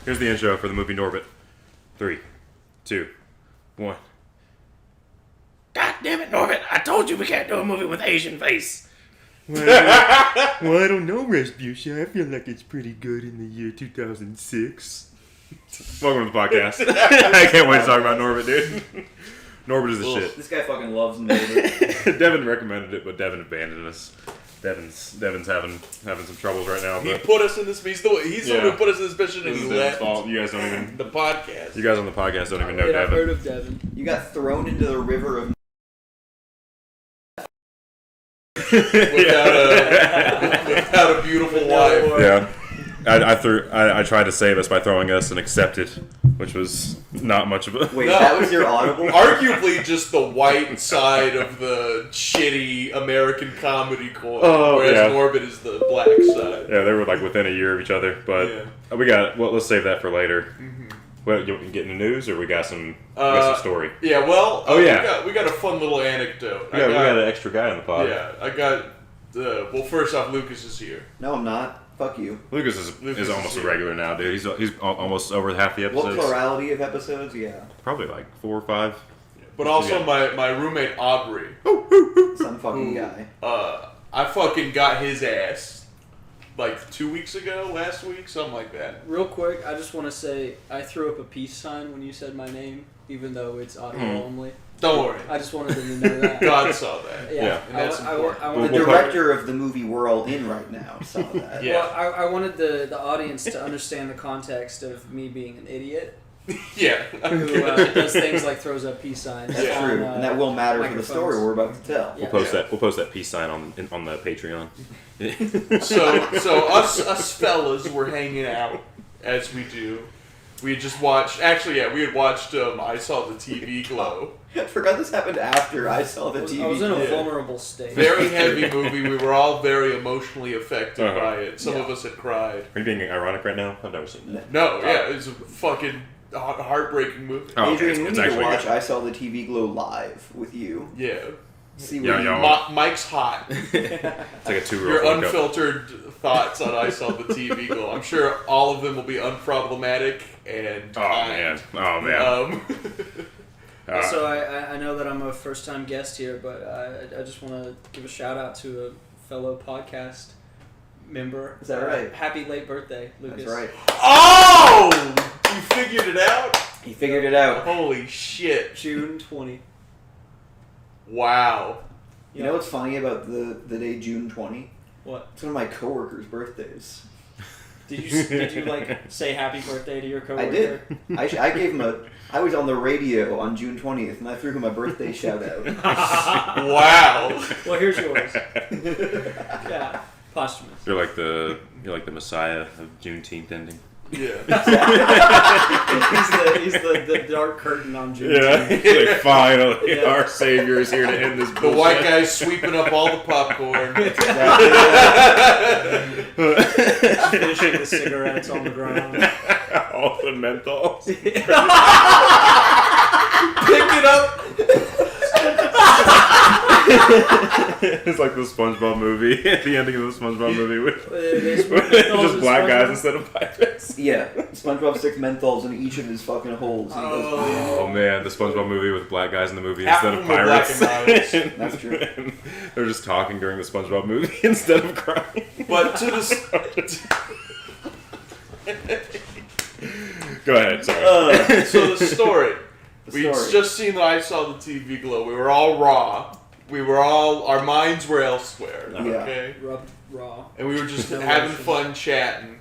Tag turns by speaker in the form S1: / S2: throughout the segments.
S1: Here's the intro for the movie Norbit. 3, 2, 1.
S2: God damn it, Norbit! I told you we can't do a movie with Asian face.
S1: Well, I don't know, Rasputia. I feel like it's pretty good in the year 2006. Welcome to the podcast. I can't wait to talk about Norbit, dude. Norbit is the shit.
S3: This guy fucking loves Norbit.
S1: Devin recommended it, but Devin abandoned us. Devin's having some troubles right now.
S4: He put us in this. He's the one who put us in this mission, and
S1: This
S4: he
S1: is Devin's
S4: left
S1: fault. You guys don't even.
S4: the podcast.
S1: You guys on the podcast don't even know
S5: I've
S1: Devin.
S5: heard of Devin.
S3: You got thrown into the river of
S4: without a beautiful wife.
S1: Yeah, I tried to save us by throwing us and accepted, which was not much of a.
S3: Wait,
S4: No.
S3: that was your audible?
S4: Arguably, just the white side of the shitty American comedy coin,
S1: Oh,
S4: whereas
S1: yeah.
S4: Norbit is the black side.
S1: Yeah, they were like within a year of each other, but we got. Well, let's save that for later. Well, you get in the news, or we got some story.
S4: Yeah, well,
S1: Oh, yeah.
S4: we got a fun little anecdote.
S1: Yeah, we got an extra guy on the pod.
S4: Yeah, I got. Well, first off, Lucas is here.
S3: No, I'm not. Fuck you.
S1: Lucas is almost a regular now, dude. He's almost over half the
S3: What
S1: episodes.
S3: plurality of episodes? Yeah.
S1: Probably like 4 or 5.
S4: But also my roommate Aubrey.
S3: Some fucking guy.
S4: I fucking got his ass like 2 weeks ago, last week, something like that.
S5: Real quick, I just want to say I threw up a peace sign when you said my name, even though it's audio only.
S4: Don't worry.
S5: I just wanted them to know that.
S4: God saw that.
S5: Yeah,
S4: And that's
S5: I
S4: important.
S5: wanted
S3: The director of the movie we're all in right now saw that.
S4: Yeah.
S5: Well, I wanted the audience to understand the context of me being an idiot
S4: Yeah.
S5: who does things like throws up peace signs.
S3: That's
S4: Yeah.
S3: true, and that will matter for the story we're about to tell.
S5: Yeah.
S1: We'll post that peace sign on the Patreon.
S4: So us fellas were hanging out as we do. We had just watched. Actually, yeah, we had watched. I Saw the TV Glow.
S3: I forgot this happened after I saw the TV.
S5: I was in a
S4: Yeah.
S5: vulnerable state.
S4: Very heavy movie. We were all very emotionally affected
S1: Uh-huh.
S4: by it. Some
S3: Yeah.
S4: of us had cried.
S1: Are you being ironic right now? I've never seen that.
S4: No, yeah, it's a fucking heartbreaking movie.
S1: Oh,
S3: Adrian, we
S1: it's
S3: need to
S1: actually
S3: watch
S1: good.
S3: I Saw the TV Glow live with you.
S4: Yeah.
S3: See
S1: Yeah,
S3: what you...
S1: y'all-
S4: Mike's hot.
S1: It's like a 2-year-old.
S4: Your
S1: World Cup.
S4: unfiltered thoughts on I Saw the TV Glow. I'm sure all of them will be unproblematic and
S1: Oh
S4: kind.
S1: man. Oh man.
S5: Also, I know that I'm a first-time guest here, but I just want to give a shout-out to a fellow podcast member.
S3: Is that right?
S5: Happy late birthday, Lucas.
S3: That's right.
S4: Oh! You figured it out?
S3: He figured it out.
S4: Holy shit.
S5: June 20.
S4: Wow.
S3: You know what's funny about the day June 20?
S5: What?
S3: It's one of my coworkers' birthdays.
S5: Did you like say happy birthday to your coworker?
S3: I did. I gave him I was on the radio on June 20th, and I threw him a birthday shout out.
S4: Wow.
S5: Well, here's yours. Yeah, posthumous.
S1: You're like the Messiah of Juneteenth ending.
S4: Yeah.
S5: he's the dark curtain on June.
S1: It's like finally
S5: Yeah.
S1: our savior is here to end this
S4: The
S1: bullshit.
S4: white guy's sweeping up all the popcorn.
S5: Finishing the cigarettes on the ground.
S1: All the menthols.
S4: Pick it up.
S1: It's like the SpongeBob movie. At the ending of the SpongeBob movie with
S5: Just
S1: just black guys instead of pirates.
S3: Yeah, SpongeBob sticks menthols in each of his fucking holes. And he goes,
S1: Oh man, the SpongeBob movie with black guys in the movie
S4: Half
S1: instead
S4: of
S1: of
S4: them were black
S1: pirates.
S4: and
S3: That's true.
S1: They're just talking during the SpongeBob movie instead of crying.
S4: But to the...
S1: Go ahead, sorry.
S4: So the story. We'd
S3: story.
S4: just seen that I Saw the TV Glow. We were all raw. Our minds were elsewhere.
S3: Yeah.
S4: Okay?
S5: Rub raw.
S4: And we were just
S5: No
S4: having
S5: emotion.
S4: fun chatting.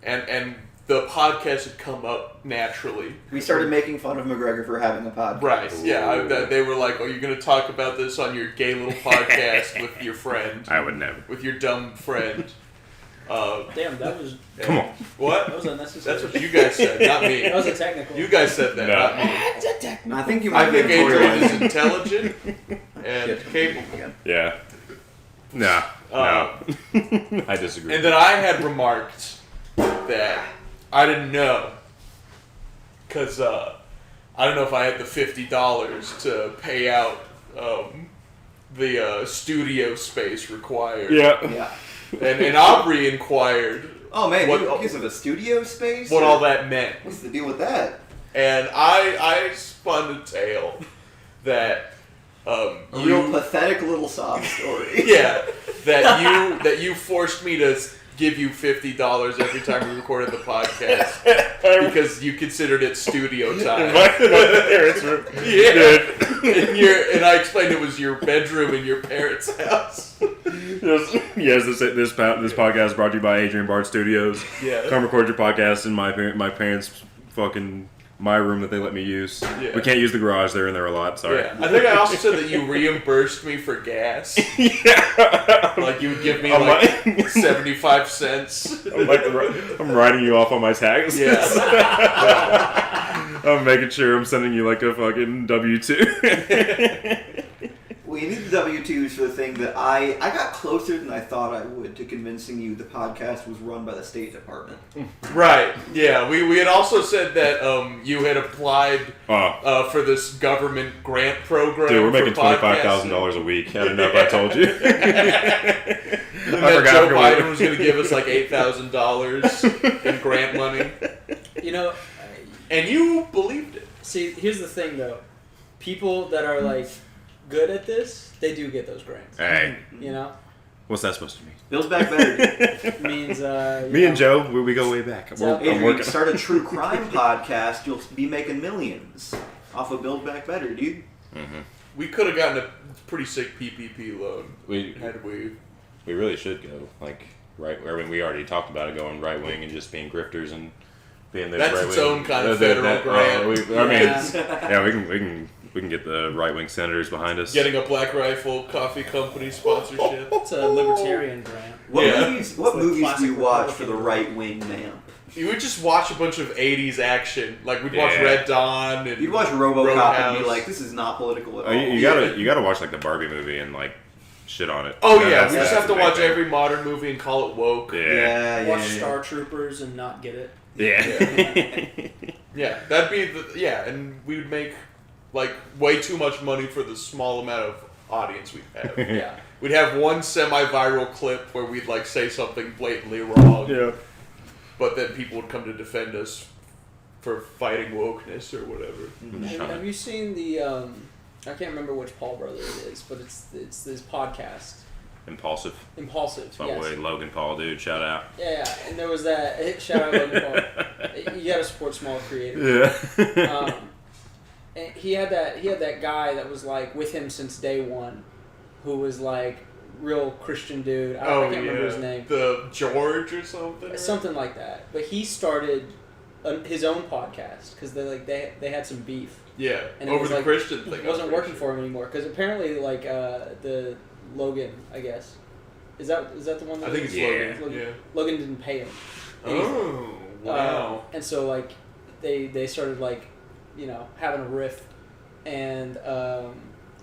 S4: And the podcast had come up naturally.
S3: We started making fun of McGregor for having a podcast.
S4: Right, yeah. They were like, oh, you're going to talk about this on your gay little podcast with your friend.
S1: I would never.
S4: With your dumb friend.
S5: Damn, that was
S1: Come on.
S4: What?
S5: unnecessary.
S4: That's what you guys said, not me.
S5: That was a technical.
S4: You guys said that,
S1: No.
S4: not me.
S3: I think you
S4: I
S3: might be
S4: think Adrian is
S3: editorializing.
S4: intelligent and capable.
S1: Yeah. No. I disagree.
S4: And then I had remarked that I didn't know. Because I don't know if I had the $50 to pay out the studio space required.
S1: yeah.
S3: Yeah.
S4: And Aubrey inquired
S3: Oh man,
S4: What-
S3: because of a studio space?
S4: what
S3: Or
S4: all that meant.
S3: What's the deal with that?
S4: And I spun a tale that
S3: A
S4: you
S3: real pathetic little sob story.
S4: yeah that you forced me to give you $50 every time we recorded the podcast because you considered it studio time.
S1: My parents were.
S4: Yeah, and I explained it was your bedroom in your parents' house.
S1: Yes, this podcast is brought to you by Adrian Bard Studios.
S4: Yeah.
S1: Come record your podcast in my parents' fucking my room that they let me use.
S4: Yeah.
S1: We can't use the garage; they're in there a lot. Sorry.
S4: Yeah, I think I also said that you reimbursed me for gas.
S1: Yeah.
S4: Like you would give me
S1: I'm
S4: like
S1: like-
S4: 75 cents.
S1: I'm writing you off on my taxes.
S4: Yeah.
S1: I'm making sure I'm sending you like a fucking W-2.
S3: Well, you need the W-2s for the thing that I got closer than I thought I would to convincing you the podcast was run by the State Department.
S4: Right. Yeah. We had also said that you had applied
S1: Oh,
S4: for this government grant program.
S1: dude, we're making
S4: for
S1: $25,000 a week. I don't know if I told you.
S4: And that Joe Biden was going to give us like $8,000 in grant money,
S5: You know,
S4: and you believed it.
S5: see, here's the thing though. People that are like good at this, they do get those grants.
S1: Hey,
S5: You know,
S1: what's that supposed to mean?
S3: Build Back Better.
S5: means
S1: Me and Joe, we go way back.
S5: So-
S1: I'm
S3: Adrian,
S1: working.
S3: start a true crime podcast, you'll be making millions off of Build Back Better, dude.
S4: We could have gotten a pretty sick PPP loan
S1: We
S4: had we.
S1: really should go like right where we already talked about it, going right wing and just being grifters and being those
S4: That's
S1: right
S4: its
S1: wing.
S4: own kind of federal grant.
S1: We can get the right wing senators behind us.
S4: Getting a Black Rifle Coffee Company sponsorship.
S5: It's a libertarian grant.
S3: What
S4: Yeah.
S3: movies,
S5: It's the
S3: do you
S5: classic
S3: watch for the
S5: Republican
S3: right wing MAMP?
S4: You would just watch a bunch of 80s action. Like, we'd watch
S1: Yeah.
S4: Red Dawn and
S3: You'd watch RoboCop and be
S4: Roadhouse.
S3: like, this is not political at all.
S1: You gotta watch like the Barbie movie and like shit on it.
S4: Oh, yeah.
S1: That's-
S4: We just
S1: that's
S4: have to
S1: the big
S4: watch
S1: thing.
S4: every modern movie and call it woke.
S1: Yeah.
S5: Watch Star Troopers and not get it.
S1: Yeah.
S4: Yeah, that'd be the. Yeah, and we would make, like, way too much money for the small amount of audience we'd have.
S5: Yeah.
S4: We'd have one semi-viral clip where we'd, like, say something blatantly wrong.
S1: Yeah.
S4: But then people would come to defend us for fighting wokeness or whatever.
S5: Have you seen the? I can't remember which Paul brother it is, but it's this podcast,
S1: Impulsive.
S5: Impulsive.
S1: It's my
S5: Yes.
S1: boy Logan Paul, dude. Shout out.
S5: Yeah, and there was that. Shout out Logan Paul. You gotta support small creators.
S1: Yeah.
S5: And he had that guy that was like with him since day one, who was like real Christian dude. I can't remember his name.
S4: The George or something?
S5: Something like that. But he started his own podcast because they had some beef.
S4: Yeah,
S5: And it
S4: over
S5: was
S4: the
S5: like,
S4: Christian thing.
S5: It wasn't working for him anymore because apparently like the Logan, I guess, is that the one? That
S4: I think it's
S1: Yeah.
S4: Logan. Yeah.
S5: Logan didn't pay him. anything.
S4: Oh, wow.
S5: And so like they started like having a riff, and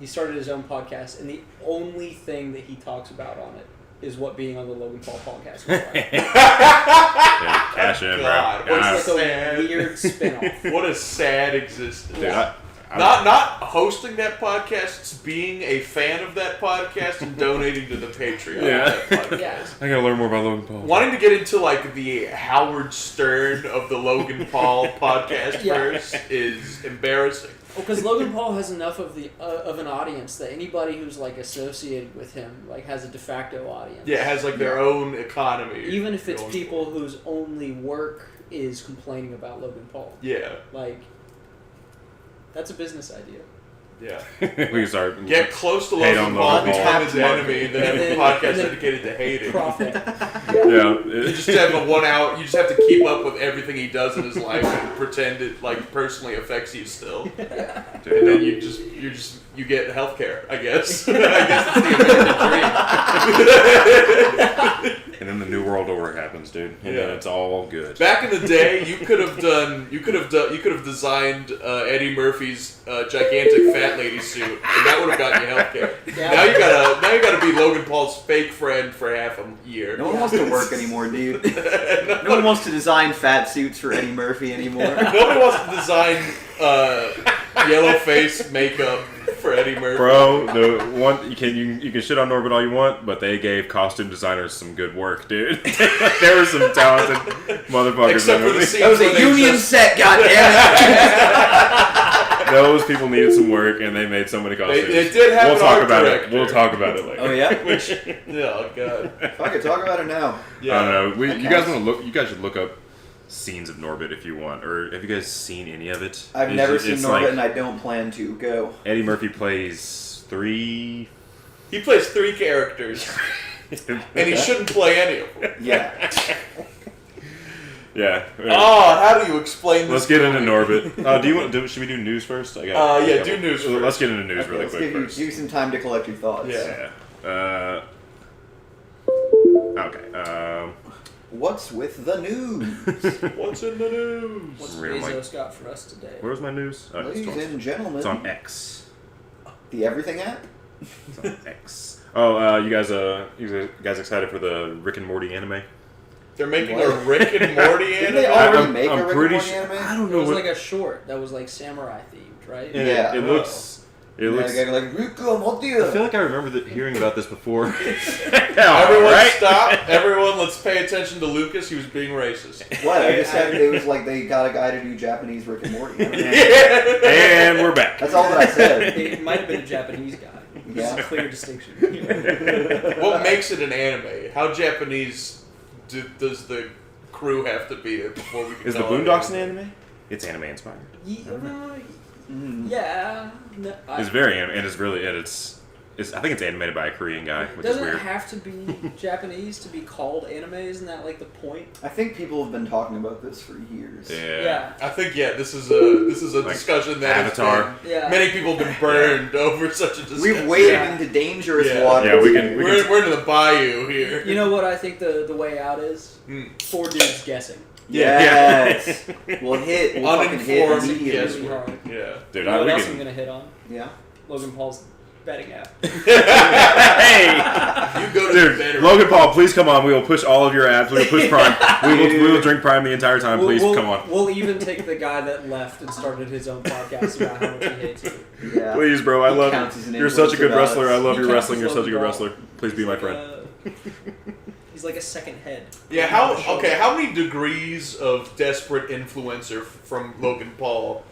S5: he started his own podcast, and the only thing that he talks about on it is what being on the Logan Paul podcast was like.
S1: Yeah, cash in,
S4: God,
S1: bro.
S4: what's
S5: It's like a
S4: sad.
S5: weird spin-off.
S4: What a sad existence.
S1: Dude, I-
S4: Not hosting that podcast, it's being a fan of that podcast and donating to the Patreon
S1: Yeah.
S4: of that podcast.
S5: Yeah.
S1: I gotta learn more about Logan Paul.
S4: Wanting to get into like the Howard Stern of the Logan Paul podcast
S5: Yeah.
S4: verse is embarrassing.
S5: Because Logan Paul has enough of an audience that anybody who's like associated with him like has a de facto audience.
S4: Yeah, it has like their own economy.
S5: Even if it's
S4: going
S5: people
S4: for
S5: whose only work is complaining about Logan Paul.
S4: it. Yeah,
S5: Like, that's a business idea.
S4: yeah.
S1: We can start.
S4: Get close to
S1: Hate
S4: Logan
S1: on
S4: Paul,
S1: Logan
S4: become
S3: Paul.
S4: his enemy, and then have a
S5: And
S4: podcast
S5: then
S4: dedicated to hating.
S5: Profit.
S1: Yeah.
S4: You just have a 1 hour. You just have to keep up with everything he does in his life and pretend it like personally affects you still. And then you get healthcare, I guess. I guess it's the American dream.
S1: And then the New World Order happens, dude. And then
S4: Yeah.
S1: it's all good.
S4: Back in the day, you could have designed Eddie Murphy's gigantic fat lady suit, and that would have gotten you healthcare.
S5: Yeah.
S4: Now you gotta be Logan Paul's fake friend for half a year.
S3: No one wants to work anymore, dude. No one wants to design fat suits for Eddie Murphy anymore.
S4: Nobody wants to design Yellow face makeup for Eddie Murphy.
S1: Bro, the one you can shit on Norbit all you want, but they gave costume designers some good work, dude. There were some talented motherfuckers.
S4: Except
S1: in
S4: for the
S1: movie.
S4: scene
S3: That was
S4: where
S3: a
S4: they
S3: union
S4: just-
S3: set, goddammit!
S1: Those people needed some work, and they made so many costumes.
S4: They did have
S1: We'll
S4: an
S1: talk
S4: art
S1: about
S4: director.
S1: it. We'll talk about it later.
S3: Oh yeah?
S4: Which, oh god.
S3: I could talk about it now.
S4: Yeah.
S1: I don't know.
S3: That
S1: You guys
S3: counts.
S1: want to look? You guys should look up scenes of Norbit if you want. Or have you guys seen any of it?
S3: I've never seen
S1: it's
S3: Norbit,
S1: like
S3: and I don't plan to. Go.
S1: Eddie Murphy plays 3.
S4: He plays 3 characters, and he shouldn't play any of them.
S3: Yeah.
S1: Yeah.
S4: Oh, how do you explain this?
S1: Let's get into
S4: to me?
S1: Norbit. Do you want? Should we do news first?
S4: Yeah, do news first.
S1: Let's get into news
S3: Okay,
S1: really
S3: let's
S1: quick
S3: give
S1: first.
S3: you some time to collect your thoughts.
S4: Yeah.
S1: Yeah. Okay.
S3: What's with the news?
S4: What's in the news?
S5: What's
S1: Real mic.
S5: Bezos got for us today?
S1: Where's my news? Oh,
S3: Ladies and gentlemen,
S1: it's on X.
S3: the Everything app?
S1: It's on X. Oh, you guys excited for the Rick and Morty anime?
S4: They're making
S3: What?
S4: a Rick and Morty
S3: Didn't
S4: anime?
S3: they already
S1: I'm-
S3: make
S1: I'm
S3: a Rick and
S1: pretty
S3: Morty
S1: sure-
S3: anime?
S1: I don't
S5: It
S1: know
S5: was
S1: what.
S5: like a short that was like samurai themed, right?
S1: and
S3: Yeah.
S1: It looks. It looks.
S3: Yeah, like Rick and Morty.
S1: I feel like I remember hearing about this before.
S4: Everyone
S1: Alright.
S4: stop. Everyone, let's pay attention to Lucas. He was being racist.
S3: What? I just said it was like they got a guy to do Japanese Rick and Morty.
S1: And we're back.
S3: That's all that I said.
S5: It might have been a Japanese guy. There's
S3: Yeah.
S5: a clear distinction.
S4: What makes it an anime? How Japanese does the crew have to be before we can
S1: Is the
S4: call it
S1: Boondocks an anime? It's anime inspired.
S5: Yeah. No,
S1: It's very anime, and it's really it's. I think it's animated by a Korean guy,
S5: it
S1: which is
S5: doesn't
S1: weird.
S5: have to be Japanese to be called anime. Isn't that like the point?
S3: I think people have been talking about this for years.
S1: Yeah.
S4: I think this is a
S1: Like
S4: discussion that has
S1: Avatar.
S4: been-
S5: Yeah.
S4: many people have been burned over such a discussion.
S3: We've waded
S5: Yeah.
S3: into dangerous
S4: Yeah.
S3: waters.
S1: Yeah, we can-
S3: here.
S4: We're into the bayou here.
S5: You know what I think the way out is?
S4: Hmm.
S5: 4 dudes guessing.
S3: Yes. We'll hit. We'll fucking hit
S4: Uninformed
S3: immediately.
S4: guess.
S5: Really hard.
S4: Yeah.
S1: Dude,
S5: You know what
S1: we
S5: else I'm
S1: can.
S5: gonna hit on?
S3: Yeah.
S5: Logan Paul's betting app.
S1: Hey,
S4: You go to the
S1: dude,
S4: better.
S1: Logan Paul, please come on. We will push all of your ads. We will push Prime. We will drink Prime the entire time. Please
S5: we'll,
S1: come on.
S5: We'll even take the guy that left and started his own podcast about how much he hates you.
S3: Yeah.
S1: Please, bro. I
S3: He
S1: love
S3: counts as an
S1: you. You're such a good
S3: influencer
S1: wrestler. I
S3: about us.
S1: love
S5: He
S1: your
S5: counts
S1: wrestling.
S5: as
S1: You're such a good
S5: Logan
S1: wrestler. Please be
S5: He's
S1: my
S5: like
S1: friend.
S5: He's like a second head.
S4: Yeah, how many degrees of desperate influencer from Logan Paul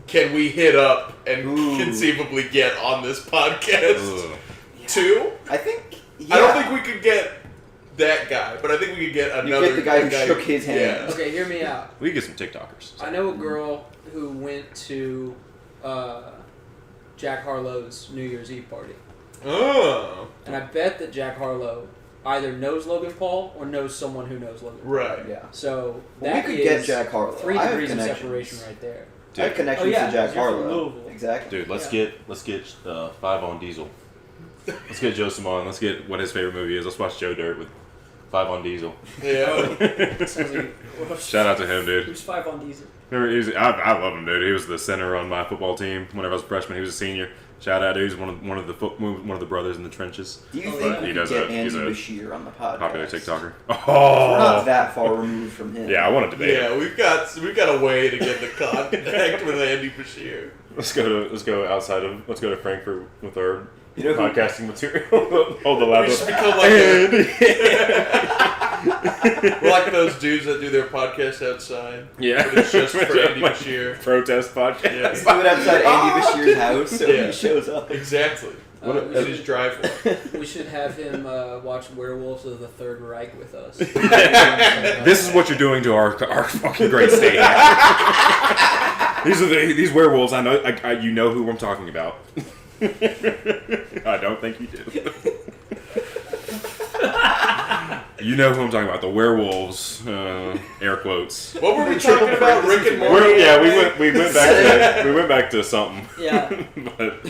S4: can we hit up and
S3: Ooh.
S4: conceivably get on this podcast?
S1: Ugh.
S4: 2?
S3: I think. Yeah.
S4: I don't think we could get that guy, but I think we could get another
S3: get the guy who shook his hand.
S4: Yeah.
S5: Okay, hear me out.
S1: We can get some TikTokers.
S5: I know a girl who went to Jack Harlow's New Year's Eve party.
S4: Oh,
S5: And I bet that Jack Harlow either knows Logan Paul or knows someone who knows Logan Paul.
S4: right.
S3: Yeah.
S5: So
S3: Well,
S5: that
S3: we could get
S5: is
S3: Jack Harlow.
S5: 3
S3: I have
S5: degrees of
S3: connections.
S5: separation right there.
S3: I have connections
S5: Oh, yeah,
S3: to Jack
S5: 'cause you're from
S3: Harlow.
S5: Louisville.
S3: Exactly.
S1: Dude, let's
S5: Yeah.
S1: get 5 on Diesel. Let's get Joe Simon. Let's get what his favorite movie is. Let's watch Joe Dirt with 5 on Diesel.
S4: Yeah.
S5: Sounds like,
S1: Shout out to him, dude.
S5: Who's 5 on Diesel?
S1: Remember, I love him, dude. He was the center on my football team whenever I was a freshman. He was a senior. Shout out, dude. He's one of the brothers in the trenches.
S3: Do you
S5: Oh,
S3: think
S5: yeah.
S3: we
S1: He
S3: could
S1: does
S3: get
S1: he's
S3: Andy
S1: a
S3: Bashir on the podcast?
S1: popular TikToker.
S3: We're not
S1: Oh,
S3: that far removed from him.
S1: yeah. I want to debate.
S4: Yeah, we've got a way to get the contact with Andy Bashir.
S1: Let's go to Frankfurt with our
S3: You know who-
S1: podcasting material. Hold the
S4: We
S1: laptop.
S4: just become like we're like those dudes that do their podcast outside.
S1: Yeah,
S4: But it's just for Andy Bashir.
S1: protest podcast.
S4: Yeah.
S3: Let's do it outside Andy Bashir's house so
S4: Yeah.
S3: he shows up.
S4: Exactly.
S5: We
S4: In his
S5: should-
S4: driveway.
S5: We should have him watch Werewolves of the Third Reich with us.
S1: This is what you're doing to our fucking great state. These werewolves. I know. You know who I'm talking about. I don't think you do. You know who I'm talking about. The werewolves. Air quotes.
S4: What were we
S3: Triple
S4: talking about?
S3: parentheses
S4: Rick and
S3: word.
S4: Morty?
S1: Yeah, we went back to something.
S5: Yeah.
S1: But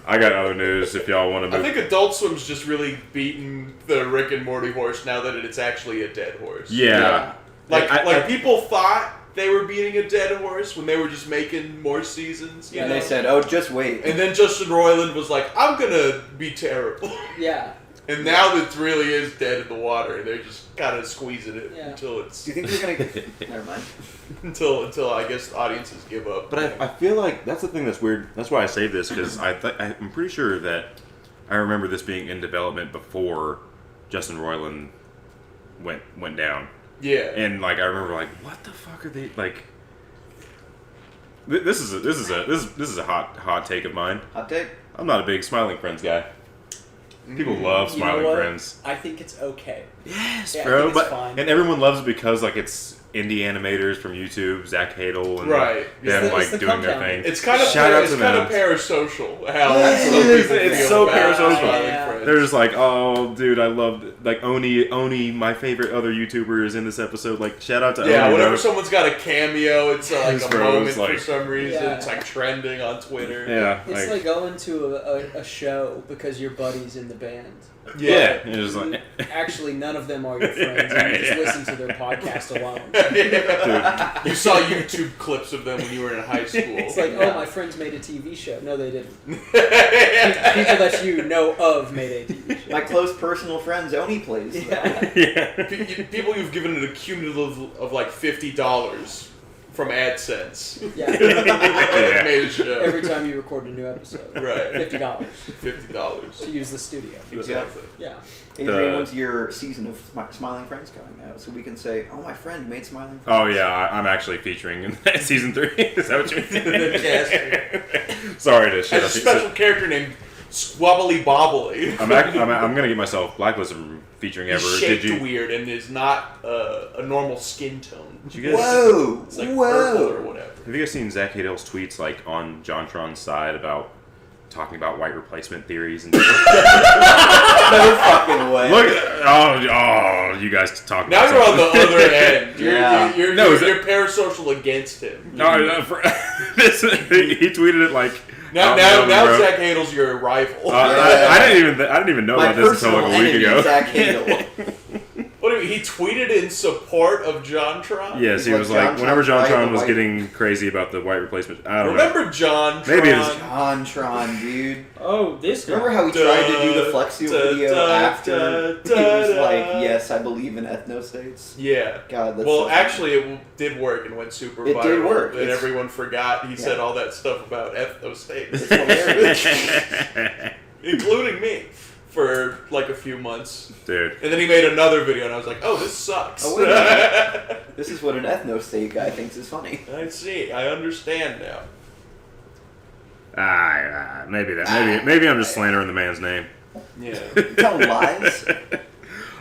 S1: I got other news if y'all want to
S4: I
S1: move.
S4: think Adult Swim's just really beaten the Rick and Morty horse now that it's actually a dead horse.
S1: Yeah.
S4: Like people thought they were beating a dead horse when they were just making more seasons. You
S3: And
S4: know?
S3: they said, "Oh, just wait."
S4: And then Justin Roiland was like, "I'm gonna be terrible."
S5: Yeah.
S4: And now that really is dead in the water, they're just kind of squeezing it until it's.
S3: Do you think they're gonna? Never mind.
S4: Until I guess audiences give up.
S1: But I feel like that's the thing that's weird. That's why I say this, because I'm pretty sure that I remember this being in development before Justin Roiland went down.
S4: Yeah.
S1: And like I remember like, what the fuck are they like? This is a hot take of mine.
S3: Hot take.
S1: I'm not a big Smiling Friends guy. People love
S5: You know
S1: Smiling
S5: what?
S1: Friends.
S5: I think it's okay.
S1: Yes,
S5: Yeah, I
S1: bro.
S5: think it's
S1: But
S5: fine.
S1: and everyone loves it because like it's indie animators from YouTube, Zach Hadel, and
S4: Right.
S1: them
S5: It's
S1: like
S5: the
S1: doing their
S5: compound.
S1: thing.
S4: It's kind of
S1: Shout out
S4: it's
S1: to
S4: kind
S1: them.
S4: of parasocial. How
S3: Yes,
S4: some
S3: it is.
S4: people
S1: It's
S4: feel
S1: so
S4: about
S1: parasocial.
S4: Smiling
S5: Yeah.
S4: Friends.
S1: They're just like, oh, dude, I love like Oni, my favorite other YouTuber is in this episode. Like, shout out to Oni.
S4: Yeah, whenever
S1: bro.
S4: someone's got a cameo, it's like
S1: Yes,
S4: a
S1: bro,
S4: moment
S1: it's like-
S4: for some reason.
S5: Yeah.
S4: It's like trending on Twitter.
S1: Yeah,
S5: It's like going to a show because your buddy's in the band.
S1: yeah, it's just like,
S5: Actually, none of them are your friends, and you just
S1: Yeah.
S5: listen to their podcast alone.
S4: You saw YouTube clips of them when you were in high school.
S5: It's like, oh, my friends made a TV show. No, they didn't. People that you know of made a TV show.
S3: My close personal friends Oni plays.
S5: Yeah.
S1: yeah.
S4: People you've given a cumulative of like $50 from AdSense.
S5: Yeah.
S1: Yeah.
S4: Made a show.
S5: Every time you record a new episode.
S4: Right.
S5: $50
S4: $50.
S5: to use the studio.
S4: Exactly.
S5: Yeah.
S3: Adrian, when's your season of Smiling Friends coming out? So we can say, oh, my friend made Smiling Friends.
S1: Oh yeah, I'm actually featuring in season 3. Is that what you mean?
S4: Yes.
S1: Sorry to shit
S4: Has a
S1: up.
S4: special character named Squabbly Bobbly.
S1: I'm gonna get myself blacklisted from featuring ever.
S4: He's
S1: Did
S4: shaped
S1: you?
S4: weird and is not a normal skin tone.
S1: Did you guys?
S3: Whoa!
S4: It's like purple or
S3: Whoa!
S4: whatever.
S1: Have you guys seen Zach Hadel's tweets like on JonTron's side about talking about white replacement theories and
S3: No fucking way.
S1: look? Oh, you guys talk.
S4: Now
S1: about
S4: you're on the
S1: something.
S4: other end.
S3: Yeah.
S4: You're
S1: No, is
S4: you're parasocial against him.
S1: No, he tweeted it like.
S4: Now
S1: bro.
S4: Zach Hadel's your rival.
S1: I didn't even know
S3: My
S1: about this until
S3: personal
S1: like a week
S3: enemy,
S1: ago.
S3: Zach Hadel.
S4: What do you mean? He tweeted in support of JonTron?
S1: Yes, he
S3: He's
S1: was
S3: like,
S1: like, whenever
S3: JonTron's
S1: JonTron
S3: right,
S1: was
S3: the
S1: getting crazy about the white replacement. I don't know.
S4: Remember JonTron?
S1: Maybe it is-
S3: JonTron, dude.
S5: Oh, this guy.
S3: Remember how he tried to do the Flexio video after he was like,
S4: da.
S3: yes, I believe in ethnostates?
S4: Yeah.
S3: God, that's
S4: Well,
S3: so
S4: actually, it did work and went super
S3: It
S4: viral.
S3: did work.
S4: And
S3: It's-
S4: everyone forgot he said all that stuff about ethnostates,
S3: It's hilarious.
S4: including me, for like a few months.
S1: Dude.
S4: And then he made another video, and I was like, "Oh, this sucks."
S3: Oh, wait a minute. This is what an ethnostate guy thinks is funny.
S4: I see. I understand now.
S1: Maybe I'm just slandering the man's name.
S4: Yeah.
S3: You tell lies?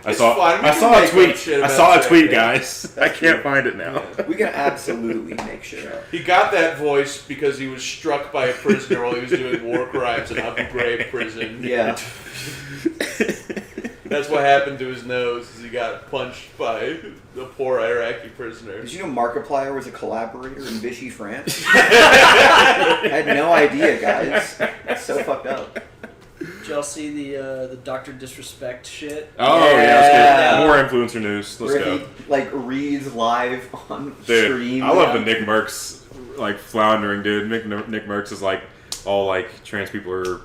S4: It's fine. We
S1: I
S4: can
S1: saw
S4: make
S1: a
S4: up
S1: tweet.
S4: shit
S1: I
S4: about
S1: saw a
S4: Zach
S1: tweet,
S4: Hadel.
S1: guys. I can't find it now.
S3: We can absolutely make shit up.
S4: He got that voice because he was struck by a prisoner while he was doing war crimes in Abu Ghraib prison.
S3: Yeah.
S4: That's what happened to his nose, is he got punched by a poor Iraqi prisoner.
S3: Did you know Markiplier was a collaborator in Vichy, France? I had no idea, guys. It's so fucked up.
S5: Did y'all see the Dr. Disrespect shit?
S1: Oh
S3: Yeah.
S1: yeah, let's get more influencer news. Let's
S3: Where
S1: go.
S3: he, like, reads live on
S1: Dude,
S3: stream.
S1: I love the Nick Merckx like floundering, dude. Nick Merckx is like all like trans people are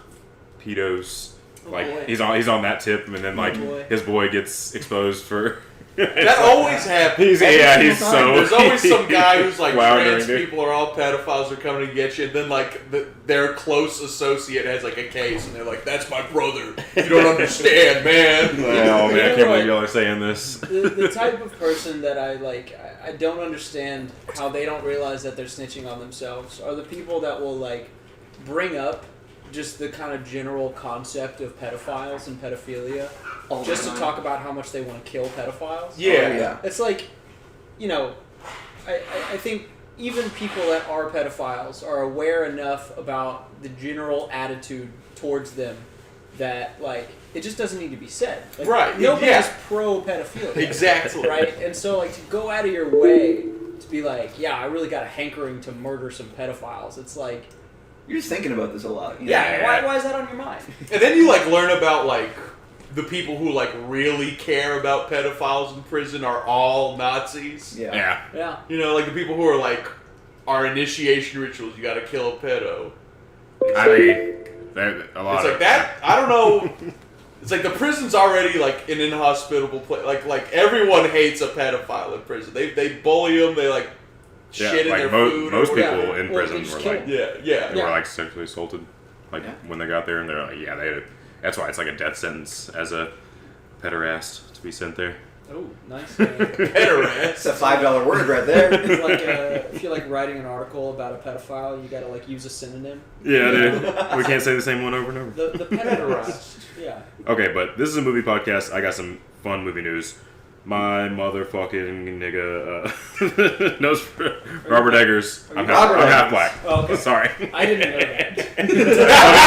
S1: pedos.
S5: Oh,
S1: Like
S5: boy.
S1: he's on that tip, and then like
S5: boy.
S1: his boy gets exposed for.
S4: That always happens.
S1: He's so.
S4: There's always some guy who's like,
S1: floundering,
S4: trans
S1: dude.
S4: people are all pedophiles, are coming to get you, and then like their close associate has like a case, and they're like, "That's my brother. You don't understand, man."
S1: Oh man, I
S5: You know
S1: can't believe
S5: what?
S1: y'all are saying this.
S5: The type of person that I like, I don't understand how they don't realize that they're snitching on themselves are the people that will like bring up just the kind of general concept of pedophiles and pedophilia
S3: All the
S5: just to
S3: time.
S5: talk about how much they want to kill pedophiles.
S4: Yeah.
S3: Oh, yeah.
S5: It's like, you know, I think even people that are pedophiles are aware enough about the general attitude towards them that, like, it just doesn't need to be said. Like,
S4: Right,
S5: Nobody
S4: yeah.
S5: is pro-pedophilia.
S4: Exactly.
S5: Right? And so, like, to go out of your way to be like, yeah, I really got a hankering to murder some pedophiles. It's like,
S3: You're just thinking about this a lot. You know?
S5: yeah, why is that on your mind?
S4: And then you like learn about like the people who like really care about pedophiles in prison are all Nazis.
S3: Yeah.
S1: Yeah.
S5: Yeah.
S4: You know, like the people who are like our initiation rituals. You got to kill a pedo.
S1: I mean, a lot
S4: It's
S1: of
S4: like that. I don't know. It's like the prison's already like an inhospitable place. Like everyone hates a pedophile in prison. They bully them. They like shit in
S1: like
S4: their food.
S1: most
S4: or
S1: people
S4: whatever.
S1: in
S5: Well,
S1: prison
S5: they just
S1: were
S5: kill
S1: like,
S5: them.
S4: Yeah.
S1: they were like sexually assaulted, like
S3: Yeah.
S1: when they got there, and they're like, yeah, they. That's why it's like a death sentence as a pederast to be sent there.
S5: Oh, nice.
S3: It's a $5 word right there.
S5: It's like if you're like writing an article about a pedophile, you gotta like use a synonym.
S1: Yeah, dude. We can't say the same one over and over.
S5: The pederast. Yeah.
S1: Okay, but this is a movie podcast. I got some fun movie news. My motherfucking nigga knows Robert Eggers. I'm half black.
S5: Oh, okay.
S1: Sorry.
S5: I didn't know that.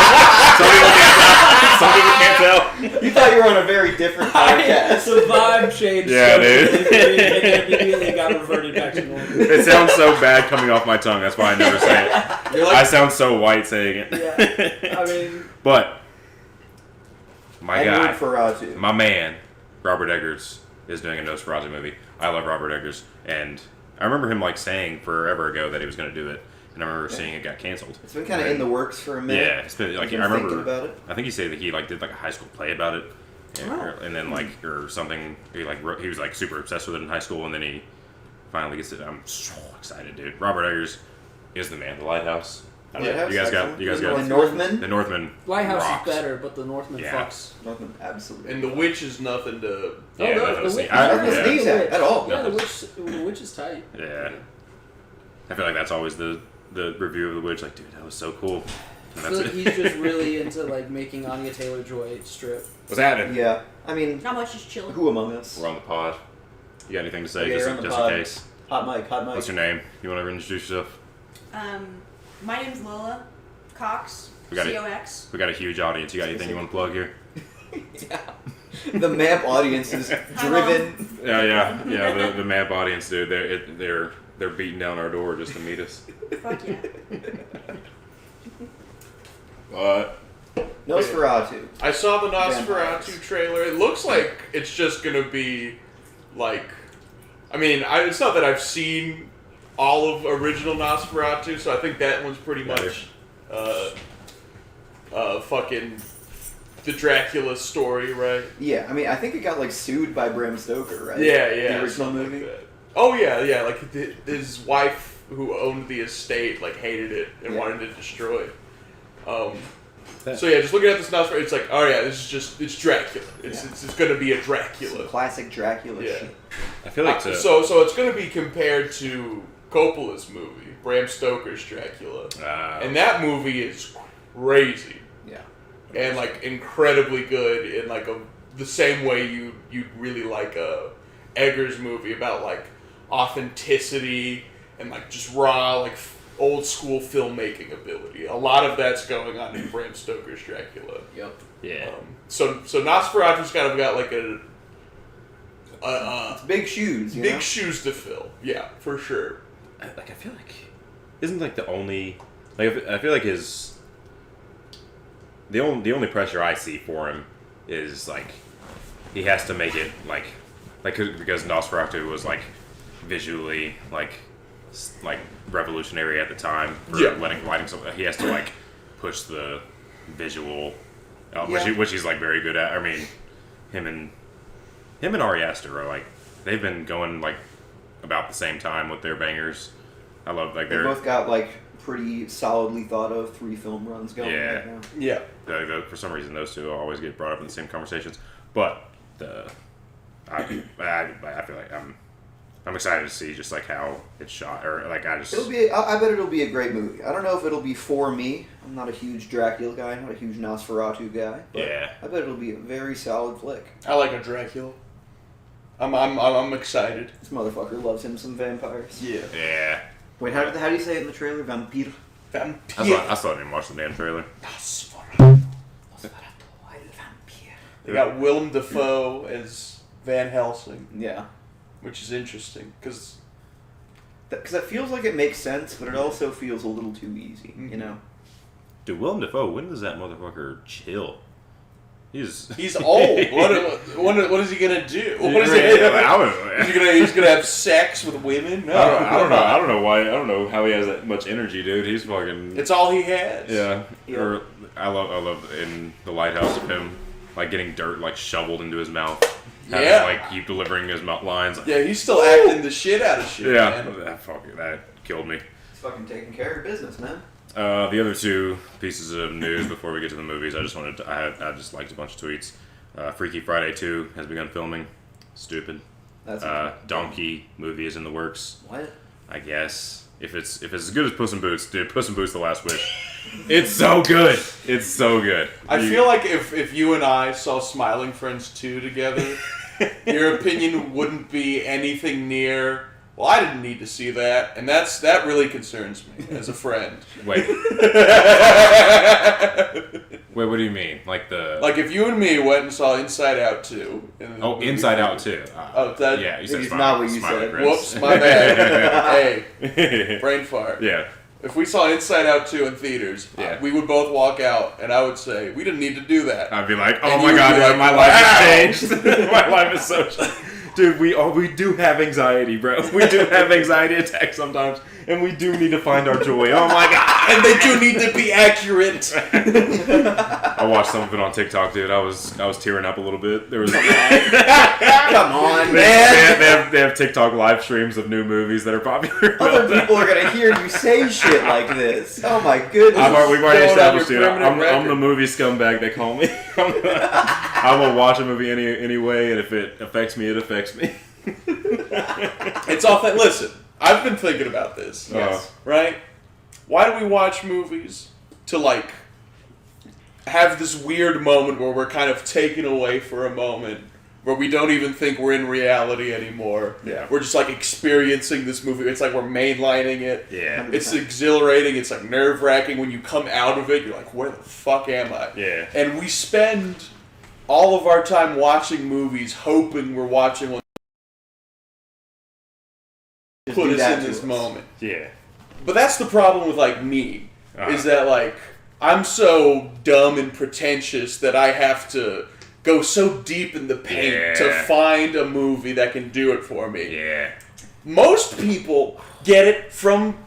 S1: Some people can't tell.
S3: You thought you were on a very different podcast.
S5: The vibe changed.
S1: Yeah,
S5: so
S1: dude.
S5: quickly, and then immediately got reverted back to normal.
S1: It sounds so bad coming off my tongue. That's why I never say it.
S4: You're like,
S1: I sound so white saying it.
S5: Yeah. I mean,
S1: But my
S3: Edward
S1: guy,
S3: Ferrazzi.
S1: my man, Robert Eggers, is doing a Nosferatu movie. I love Robert Eggers, and I remember him like saying forever ago that he was going to do it, and I remember seeing it got canceled.
S3: It's been kind of in the works for a minute.
S1: Yeah, it's been like
S3: Been
S1: I remember.
S3: thinking about it.
S1: I think he said that he like did like a high school play about it, and,
S5: Wow.
S1: and then like or something. He like he was like super obsessed with it in high school, and then he finally gets it. I'm so excited, dude. Robert Eggers is the man. The Lighthouse. I don't know.
S3: Lighthouse,
S1: You guys got
S3: The Northman.
S1: the Northman.
S5: Lighthouse
S1: rocks.
S5: is better, but the Northman
S1: Yeah.
S5: fucks.
S3: Northman, absolutely.
S4: and the witch is nothing to.
S1: Yeah,
S5: no,
S1: nothing to
S5: the
S1: see.
S5: witch-
S3: Nothing to
S1: yeah.
S3: sneeze at at all.
S5: Yeah,
S1: No.
S5: the witch is tight.
S1: Yeah. I feel like that's always the review of the witch. Like, dude, that was so cool. And
S5: I
S1: that's
S5: feel like
S1: it.
S5: he's just really into like making Anya Taylor-Joy strip.
S1: What's happening?
S3: Yeah, I mean,
S6: Not much, just chilling.
S3: who among us?
S1: We're on the pod. You got anything to say?
S3: Okay,
S1: just
S3: you're on the
S1: just
S3: pod.
S1: in case.
S3: Hot mic, hot mic.
S1: What's your name? You want to introduce yourself?
S6: My name's Lola Cox.
S1: We got it.
S6: COX.
S1: We got a huge audience. You got anything you want to plug here?
S3: Yeah. The MAMP audience is driven.
S1: Yeah. The MAMP audience, dude. They're beating down our door just to meet us.
S6: Fuck yeah.
S1: What?
S3: Nosferatu.
S4: I saw the Nosferatu
S3: Vampires.
S4: trailer. It looks like it's just gonna be like. I mean, it's not that I've seen all of original Nosferatu, so I think that one's pretty much fucking the Dracula story, right?
S3: Yeah, I mean, I think it got like sued by Bram Stoker, right?
S4: Yeah,
S3: The original
S4: something like
S3: movie.
S4: that. Oh yeah. Like his wife, who owned the estate, like hated it and wanted to destroy it. So yeah, just looking at this Nosferatu, it's like, oh yeah, it's Dracula. It's gonna be a Dracula.
S3: Some classic Dracula
S4: Yeah.
S3: shit.
S1: I feel like
S4: So it's gonna be compared to Coppola's movie, Bram Stoker's Dracula, and that movie is crazy.
S3: Yeah.
S4: And like incredibly good in like the same way you'd really like a Eggers movie about like authenticity and like just raw like old school filmmaking ability. A lot of that's going on in Bram Stoker's Dracula.
S3: Yep.
S1: yeah.
S4: So Nosferatu's kind of got like
S3: It's big shoes, you
S4: big
S3: know?
S4: shoes to fill. Yeah, for sure.
S1: I feel like isn't like the only like I feel like the only pressure I see for him is like he has to make it like because Nosferatu was like visually like revolutionary at the time for lighting something. He has to like push the visual, which he's like very good at. I mean, him and Ari Aster are like they've been going like about the same time with their bangers. I love like
S3: They both got like pretty solidly thought of 3 film runs going right now.
S4: Yeah.
S1: for some reason those two always get brought up in the same conversations. But I feel like I'm excited to see just like how it's shot or like I
S3: bet it'll be a great movie. I don't know if it'll be for me. I'm not a huge Dracula guy, not a huge Nosferatu guy. But
S1: Yeah.
S3: I bet it'll be a very solid flick.
S4: I like a Dracula. I'm excited.
S3: This motherfucker loves him some vampires.
S1: yeah.
S3: Wait, how do you say it in the trailer? Vampire.
S1: I still didn't watch the damn trailer.
S4: They got Willem Dafoe as Van Helsing,
S3: Yeah.
S4: which is interesting because
S3: Because that feels like it makes sense, but it also feels a little too easy, you know?
S1: Dude, Willem Dafoe, when does that motherfucker chill?
S4: he's old. What is he gonna do? What is he's gonna have sex with women? No,
S1: I don't know why. I don't know how he has that much energy, dude. He's fucking.
S4: It's all he has.
S1: Yeah.
S3: Yeah.
S1: Or I love in the Lighthouse of him like getting dirt like shoveled into his mouth. Having,
S4: Yeah.
S1: like keep delivering his lines.
S4: Yeah, he's still acting the shit out of shit.
S1: Yeah,
S4: Man.
S1: that killed me.
S3: He's fucking taking care of business, man.
S1: The other two pieces of news before we get to the movies, I just liked a bunch of tweets. Freaky Friday 2 has begun filming. Stupid.
S3: That's
S1: Donkey movie is in the works.
S3: what?
S1: I guess if it's as good as Puss in Boots, dude, Puss in Boots: The Last Wish. It's so good. It's so good.
S4: I feel like if you and I saw Smiling Friends 2 together, your opinion wouldn't be anything near. Well, I didn't need to see that, and that really concerns me as a friend.
S1: Wait. Wait, what do you mean? Like the
S4: Like if you and me went and saw Inside Out 2. In the movie
S1: Inside
S4: theater.
S1: Out too.
S4: Oh, that.
S1: Yeah, you said
S3: It's
S1: Smiling-
S3: not what you
S1: Smiling
S3: said.
S1: Friends.
S4: Whoops, my bad. Hey, brain fart.
S1: Yeah.
S4: If we saw Inside Out 2 in theaters,
S1: Yeah.
S4: we would both walk out, and I would say, we didn't need to do that.
S1: I'd be like, oh
S4: And
S1: my
S4: you would
S1: god,
S4: be like,
S1: my life has
S4: wow.
S1: changed. My life is so changed. Dude, we do have anxiety, bro. We do have anxiety attacks sometimes, and we do need to find our joy. Oh my god.
S4: And they do need to be accurate.
S1: I watched some of it on TikTok, dude. I was tearing up a little bit. There was
S3: Come on,
S1: they
S3: man.
S1: have TikTok live streams of new movies that are popular.
S3: Other people are gonna hear you say shit like this. Oh my goodness.
S1: We've already
S4: Going on
S1: established,
S4: your
S1: dude.
S4: permanent
S1: I'm
S4: record.
S1: the movie scumbag they call me. I will watch a movie any way, and if it affects me, it affects me.
S4: It's all that. Listen, I've been thinking about this.
S3: Yes.
S4: Right? Why do we watch movies? To, like, have this weird moment where we're kind of taken away for a moment, where we don't even think we're in reality anymore.
S1: Yeah.
S4: We're just, like, experiencing this movie. It's like we're mainlining it.
S1: Yeah.
S4: It's exhilarating. It's, like, nerve-wracking. When you come out of it, you're like, where the fuck am I?
S1: Yeah.
S4: And we spend all of our time watching movies hoping we're watching one
S3: Just
S4: put
S3: do
S4: us
S3: that
S4: in
S3: to
S4: this
S3: us.
S4: moment.
S1: Yeah.
S4: But that's the problem with, like, me.
S1: Uh-huh.
S4: Is that, like, I'm so dumb and pretentious that I have to go so deep in the paint to
S1: Yeah.
S4: find a movie that can do it for me.
S1: Yeah.
S4: Most people get it from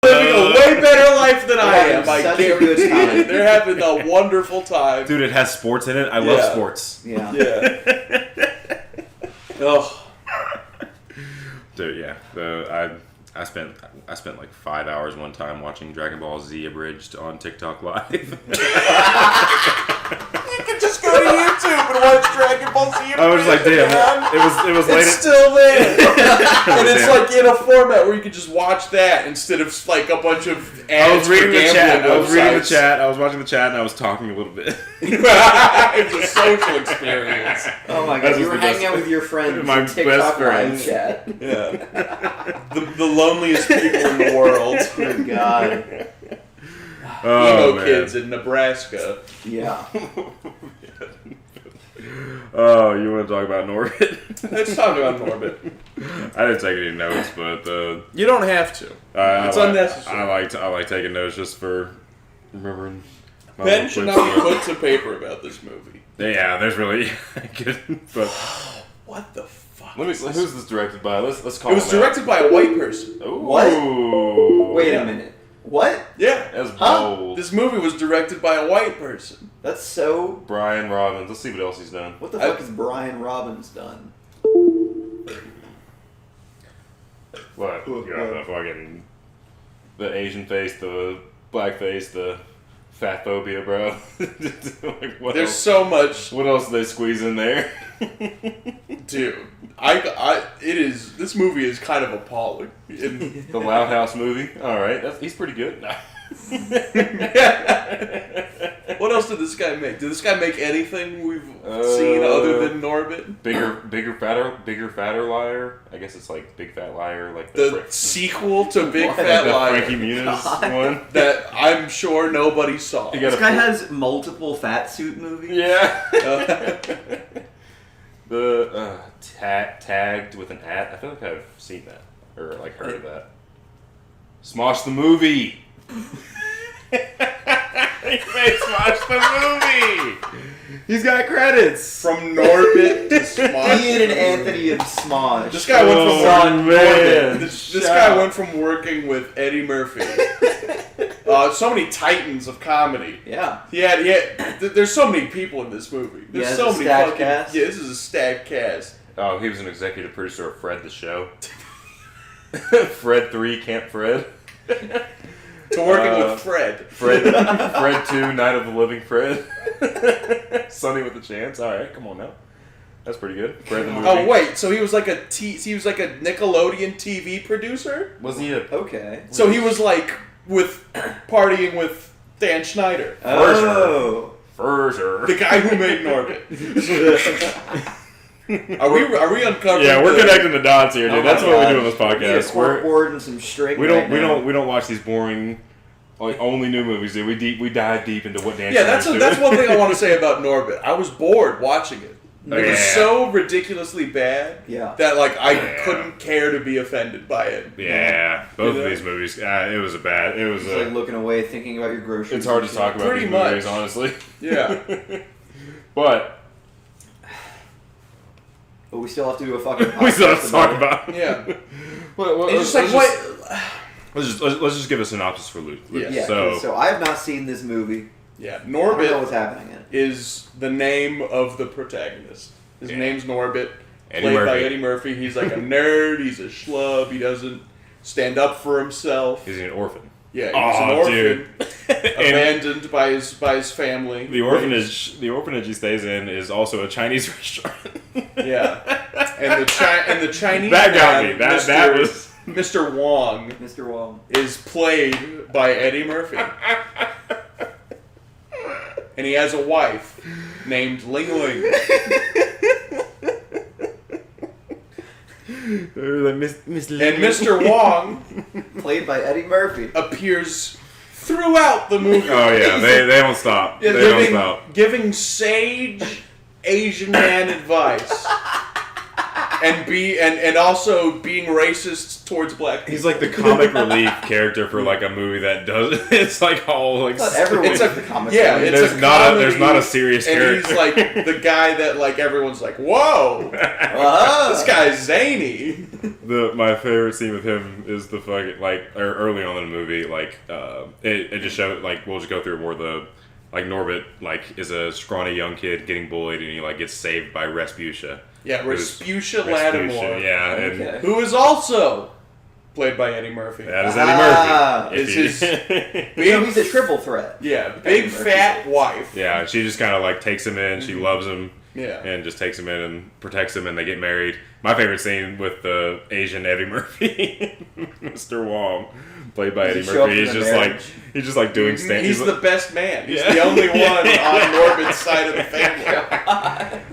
S4: living a way better life than I
S3: They're
S4: am.
S3: having
S4: I
S3: such a
S4: guarantee
S3: good
S4: you.
S3: time.
S4: They're having a wonderful time.
S1: Dude, it has sports in it. I love
S4: Yeah.
S1: sports.
S3: Yeah.
S4: Yeah. Ugh.
S1: Dude, yeah. I spent like 5 hours one time watching Dragon Ball Z abridged on TikTok Live.
S4: You can just go to YouTube and watch Dragon Ball Z.
S1: I was like, damn, it was late.
S4: It's still there. And it's
S1: Damn.
S4: like in a format where you can just watch that instead of like a bunch of ads
S1: I was reading
S4: for
S1: the chat.
S4: gambling
S1: I was reading the
S4: websites.
S1: chat. I was watching the chat, and I was talking a little bit.
S4: It's a social experience.
S3: Oh my
S1: That
S3: god,
S1: was
S3: you were
S1: the
S3: hanging
S1: best-
S3: out with your friends
S1: my
S3: on
S1: best
S3: TikTok live
S1: friends.
S3: chat.
S4: Yeah. The loneliest people in the world.
S3: Good god.
S1: Oh,
S4: Emo
S1: man.
S4: kids in Nebraska.
S3: Yeah.
S1: Oh, you want to talk about Norbit?
S4: Let's talk about Norbit.
S1: I didn't take any notes, but
S4: You don't have to.
S1: It's
S4: unnecessary.
S1: I like taking notes just for remembering. my
S4: Pen
S1: little
S4: should
S1: quick
S4: not be
S1: story.
S4: put to paper about this movie.
S1: Yeah, there's really good, but
S4: What the fuck?
S1: who's this directed by? Let's call.
S4: It was directed by a white person.
S1: Ooh.
S3: What? Wait a minute. What?
S4: Yeah.
S1: That's
S3: Huh?
S1: bold.
S4: This movie was directed by a white person.
S3: That's so.
S1: Brian Robbins. Let's see what else he's done.
S3: What the fuck has Brian Robbins done?
S1: What? You got the fucking the Asian face, the black face, the fat phobia, bro. Like, what
S4: There's
S1: else?
S4: so much,
S1: What else do they squeeze in there?
S4: dude. This movie is kind of appalling.
S1: The Loud House movie. All right, he's pretty good.
S4: What else did this guy make? Did this guy make anything we've seen other than Norbit?
S1: bigger, fatter liar. I guess it's like Big Fat Liar, like
S4: The sequel to Big
S3: What?
S4: Fat
S1: the
S4: Liar
S1: Frankie Muniz
S3: God.
S1: one.
S4: that I'm sure nobody saw.
S1: You got
S3: This guy has multiple fat suit movies.
S1: Yeah. The tagged with an at. I feel like I've seen that or like heard of that. Smosh the movie. He made Smosh the movie. He's got credits.
S4: From Norbit to Smosh.
S3: Ian and Anthony of Smosh.
S4: This guy went from
S1: Oh, man.
S4: This guy went from working with Eddie Murphy So many titans of comedy.
S3: Yeah.
S4: There's so many people in this movie. There's
S3: Yeah,
S4: so
S3: it's a
S4: many
S3: stacked
S4: fucking.
S3: cast.
S4: Yeah, this is a stacked cast.
S1: Oh, he was an executive producer of Fred the Show. Fred 3, Camp Fred.
S4: To working with Fred.
S1: Fred 2, Night of the Living Fred. Sunny with a Chance. All right, come on now. That's pretty good. Fred the movie.
S4: Oh wait, so he was like a Nickelodeon TV producer?
S1: Wasn't he a...
S3: Okay.
S4: So he was like partying with Dan Schneider,
S3: Oh.
S1: For sure.
S4: the guy who made Norbit. Are we uncovering?
S1: Yeah, we're connecting the dots here, dude.
S3: Oh
S1: That's
S3: my
S1: what we
S3: God.
S1: do on this
S3: We need a
S1: podcast.
S3: corkboard and some string.
S1: We
S3: right now.
S1: don't watch these boring, like only new movies, dude. We dive deep into what Dan.
S4: Yeah, that's
S1: Schneider's doing.
S4: one thing I want to say about Norbit. I was bored watching it. It was
S1: Yeah.
S4: so ridiculously bad
S3: Yeah.
S4: that like I
S1: Yeah.
S4: couldn't care to be offended by it.
S1: Yeah, both
S4: You know?
S1: of these movies. It was a bad. It was
S3: Just like looking away, thinking about your groceries.
S1: It's hard
S3: and
S1: to talk
S3: shit.
S1: about
S4: Pretty
S1: these
S4: much.
S1: movies, honestly.
S4: Yeah.
S1: But
S3: But we still have to do a fucking podcast
S1: we still have to talk
S3: it.
S1: about.
S4: Yeah.
S1: Well,
S4: It's just like what?
S1: Let's just give a synopsis for Luke.
S4: Yeah.
S3: Yeah,
S1: So
S3: I have not seen this movie.
S4: Yeah,
S3: I don't know
S4: Norbit
S3: what's happening in it.
S4: is the name of the protagonist. His
S1: Yeah.
S4: name's Norbit,
S1: Eddie
S4: played by
S1: Murphy.
S4: Eddie Murphy. He's like a nerd. He's a schlub. He doesn't stand up for himself.
S1: He's an orphan.
S4: Yeah, he's
S1: Aw,
S4: an orphan,
S1: dude.
S4: abandoned by his family.
S1: The orphanage he stays in is also a Chinese restaurant.
S4: Yeah, and the Chinese
S1: That got
S4: man,
S1: me. That was.
S4: Mr. Wong
S3: Mr. Wong.
S4: is played by Eddie Murphy, and he has a wife named Ling Ling.
S1: Miss
S4: And Mr. Wong
S3: Played by Eddie Murphy.
S4: appears throughout the movie.
S1: Oh yeah, they don't stop.
S4: Yeah,
S1: They don't stop.
S4: giving sage Asian man advice, and also being racist towards black people.
S1: He's like the comic relief character for like a movie that does. It's like all like.
S3: But everyone's
S4: It's a-
S3: the comic.
S4: yeah,
S3: relief.
S4: it's
S1: there's
S4: a
S1: not
S4: comedy,
S1: there's not a serious
S4: and
S1: character.
S4: he's like the guy that like everyone's like, whoa,
S3: Ah.
S4: this guy's zany.
S1: My favorite scene with him is the fucking early on in the movie, it just showed we'll just go through more the Norbit is a scrawny young kid getting bullied and he gets saved by Respucia.
S4: Yeah,
S1: Who's-
S4: Respucia Lattimore,
S1: yeah, and
S3: Okay.
S4: who is also played by Eddie Murphy.
S1: that is
S3: Ah.
S1: Eddie Murphy.
S4: Is his
S3: So
S4: big,
S3: he's a triple threat.
S4: yeah, big
S3: Murphy.
S4: fat wife.
S1: yeah, she just kind of takes him in. She loves him.
S4: Yeah.
S1: And just takes him in and protects him, and they get married. My favorite scene with the Asian Eddie Murphy, Mr. Wong, played by
S3: Does he
S1: Eddie
S3: show up
S1: Murphy.
S3: in
S1: He's
S3: the
S1: just
S3: marriage?
S1: he's just doing stand.
S4: He's the best man. He's
S1: Yeah.
S4: the only one
S1: Yeah.
S4: on Norbit's side of the family.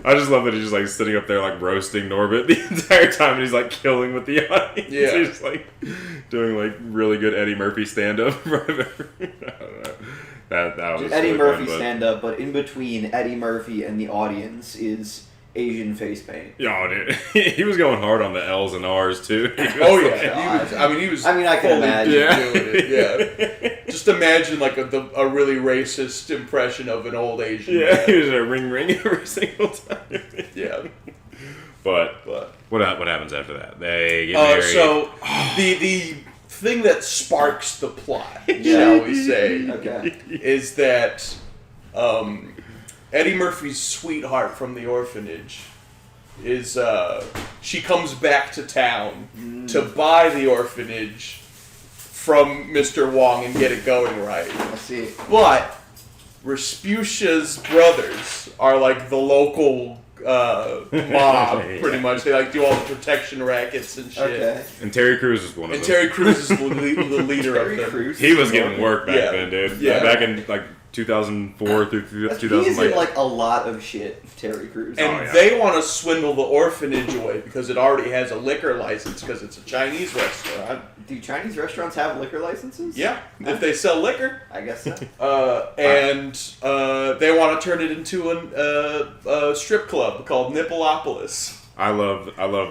S1: I just love that he's just sitting up there roasting Norbit the entire time, and he's killing with the audience.
S4: Yeah.
S1: He's doing really good Eddie Murphy stand up. I don't know. That was
S3: Eddie
S1: really
S3: Murphy
S1: fun, but-
S3: stand up, but in between Eddie Murphy and the audience is Asian face paint.
S1: Yeah, dude. He was going hard on the L's and R's too. He was
S4: Oh
S1: like-
S4: yeah, he was.
S3: I mean, I can
S4: fully
S3: imagine.
S4: doing it. Yeah, just imagine a really racist impression of an old Asian.
S1: Yeah,
S4: man.
S1: he was a ring every single time.
S4: Yeah.
S1: But
S4: But
S1: what happens after that? They get married.
S4: so the thing that sparks the plot, shall we say,
S3: Okay.
S4: is that Eddie Murphy's sweetheart from the orphanage is she comes back to town to buy the orphanage from Mr. Wong and get it going right.
S3: I see.
S4: But Respucia's brothers are the local mob, pretty much. They do all the protection rackets and shit.
S3: Okay.
S1: And Terry Crews is one of
S4: And
S1: them.
S4: Terry Crews is the leader
S3: Terry
S4: of them.
S3: Crews.
S1: He was getting work back
S4: Yeah.
S1: then, dude.
S4: Yeah.
S1: Back in 2004 through
S3: He's
S1: 2000.
S3: in a lot of shit, Terry Crews.
S4: And
S1: Oh, yeah.
S4: they want to swindle the orphanage away because it already has a liquor license because it's a Chinese restaurant.
S3: Do Chinese restaurants have liquor licenses?
S4: Yeah, if they sell liquor.
S3: I guess so.
S4: And they want to turn it into a strip club called Nippleopolis.
S1: I love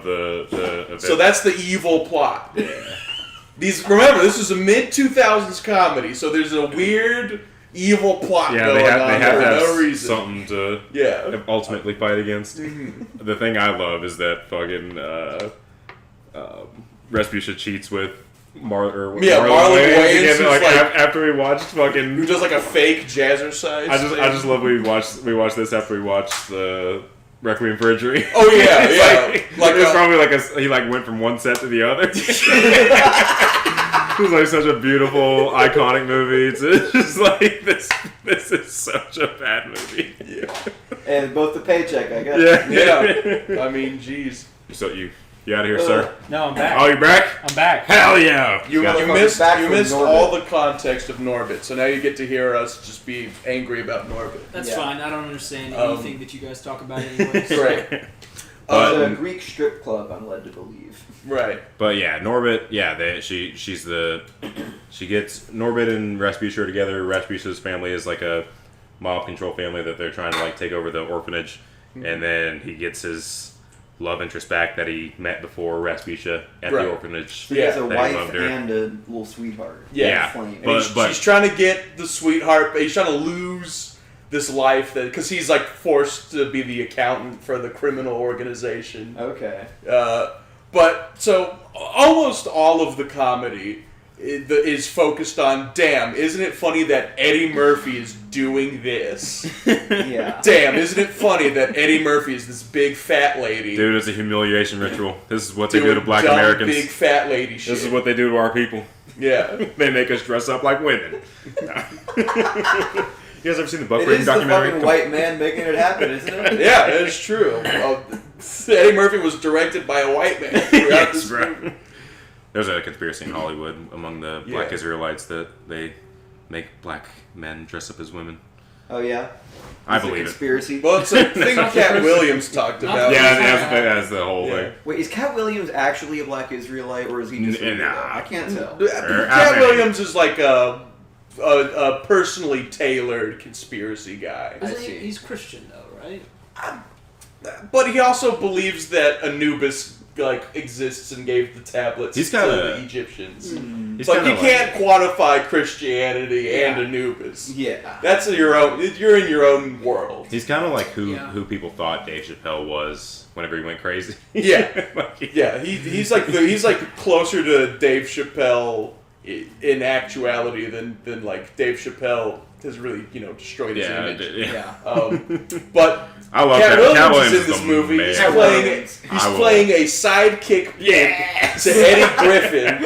S1: the event.
S4: So that's the evil plot. Remember, this is a mid-2000s comedy, so there's a weird evil plot
S1: yeah,
S4: going
S1: they have
S4: on
S1: to
S4: for
S1: have
S4: no reason.
S1: something to
S4: Yeah.
S1: ultimately fight against. The thing I love is that fucking Respucia cheats with Marlon
S4: Wayans,
S1: again,
S4: who's
S1: like,
S4: like-
S1: after we watched fucking.
S4: Who does like a fake jazzercise?
S1: I just love we watched this after we watched the Requiem for a Dream.
S4: Oh yeah,
S1: It's
S4: yeah.
S1: like, it was probably like he like went from one set to the other. It was like such a beautiful, iconic movie. It's just like this. This is such a bad movie.
S4: Yeah.
S3: And both the paycheck, I guess.
S4: Yeah. I mean, jeez.
S1: So you out of here, sir?
S5: No, I'm back.
S1: Oh, you back?
S5: I'm back.
S1: Hell yeah!
S4: You
S3: Got
S4: missed
S3: back from Norbit.
S4: all the context of Norbit, so now you get to hear us just be angry about Norbit.
S5: That's
S3: Yeah.
S5: fine. I don't understand
S4: Um,
S5: anything that you guys talk about anyways.
S4: Right.
S3: It's
S1: But-
S3: a Greek strip club, I'm led to believe.
S4: Right.
S1: But yeah, Norbit. Yeah, she gets Norbit and Rasputia together. Rasputia's family is like a mob control family that they're trying to like take over the orphanage, and then he gets his love interest back that he met before Rasputia at
S4: Right.
S1: the orphanage.
S3: He has a
S1: that he
S3: wife
S1: loved her.
S3: and a little sweetheart.
S4: Yeah.
S3: Flame.
S4: And
S1: But-
S4: she's trying to get the sweetheart, but he's trying to lose this life that because he's like forced to be the accountant for the criminal organization.
S3: Okay.
S4: But so almost all of the comedy is focused on, damn, isn't it funny that Eddie Murphy is doing this?
S3: Yeah.
S4: Damn, isn't it funny that Eddie Murphy is this big fat lady
S1: Dude, it's a humiliation ritual. This is what they do
S4: doing
S1: to black
S4: dumb,
S1: Americans.
S4: big fat lady shit?
S1: This is what they do to our people.
S4: Yeah.
S1: They make us dress up like women. You guys ever seen the Buck
S3: It
S1: Breaking
S3: is the
S1: documentary?
S3: fucking white man making it happen, isn't it?
S4: Yeah, it's true. Eddie Murphy was directed by a white man throughout
S1: Yes,
S4: this
S1: bro.
S4: movie.
S1: There's a conspiracy in Hollywood among the black
S4: Yeah.
S1: Israelites that they make black men dress up as women.
S3: Oh yeah.
S1: I
S3: It's a
S1: believe it.
S3: conspiracy.
S4: Well, it's a thing Cat Williams talked about.
S1: Yeah, that's the whole
S4: Yeah.
S1: thing.
S3: Wait, is Cat Williams actually a black Israelite, or is he just?
S1: Nah.
S3: I can't tell.
S4: Cat Williams is like a personally tailored conspiracy guy.
S3: I
S5: Isn't he-
S3: see.
S5: He's Christian though, right?
S4: But he also believes that Anubis like exists and gave the tablets
S1: He's
S4: to
S1: kinda-
S4: the Egyptians.
S3: Mm.
S1: He's
S4: It's like you
S1: kinda
S4: can't quantify Christianity and
S5: Yeah.
S4: Anubis.
S3: Yeah.
S4: That's your own. You're in your own world.
S1: He's kind of like who
S5: Yeah.
S1: people thought Dave Chappelle was whenever he went crazy.
S4: Yeah.
S1: Like,
S4: Yeah, he's like closer to Dave Chappelle in actuality than like Dave Chappelle has really destroyed his
S1: yeah,
S4: image.
S1: yeah.
S4: But
S1: I love
S4: Cat
S1: Cat
S4: Williams
S1: Williams
S4: is in this
S1: the
S4: movie.
S1: man.
S4: He's
S3: Cat
S4: playing
S3: Williams.
S1: I will.
S4: a sidekick pimp to Eddie Griffin.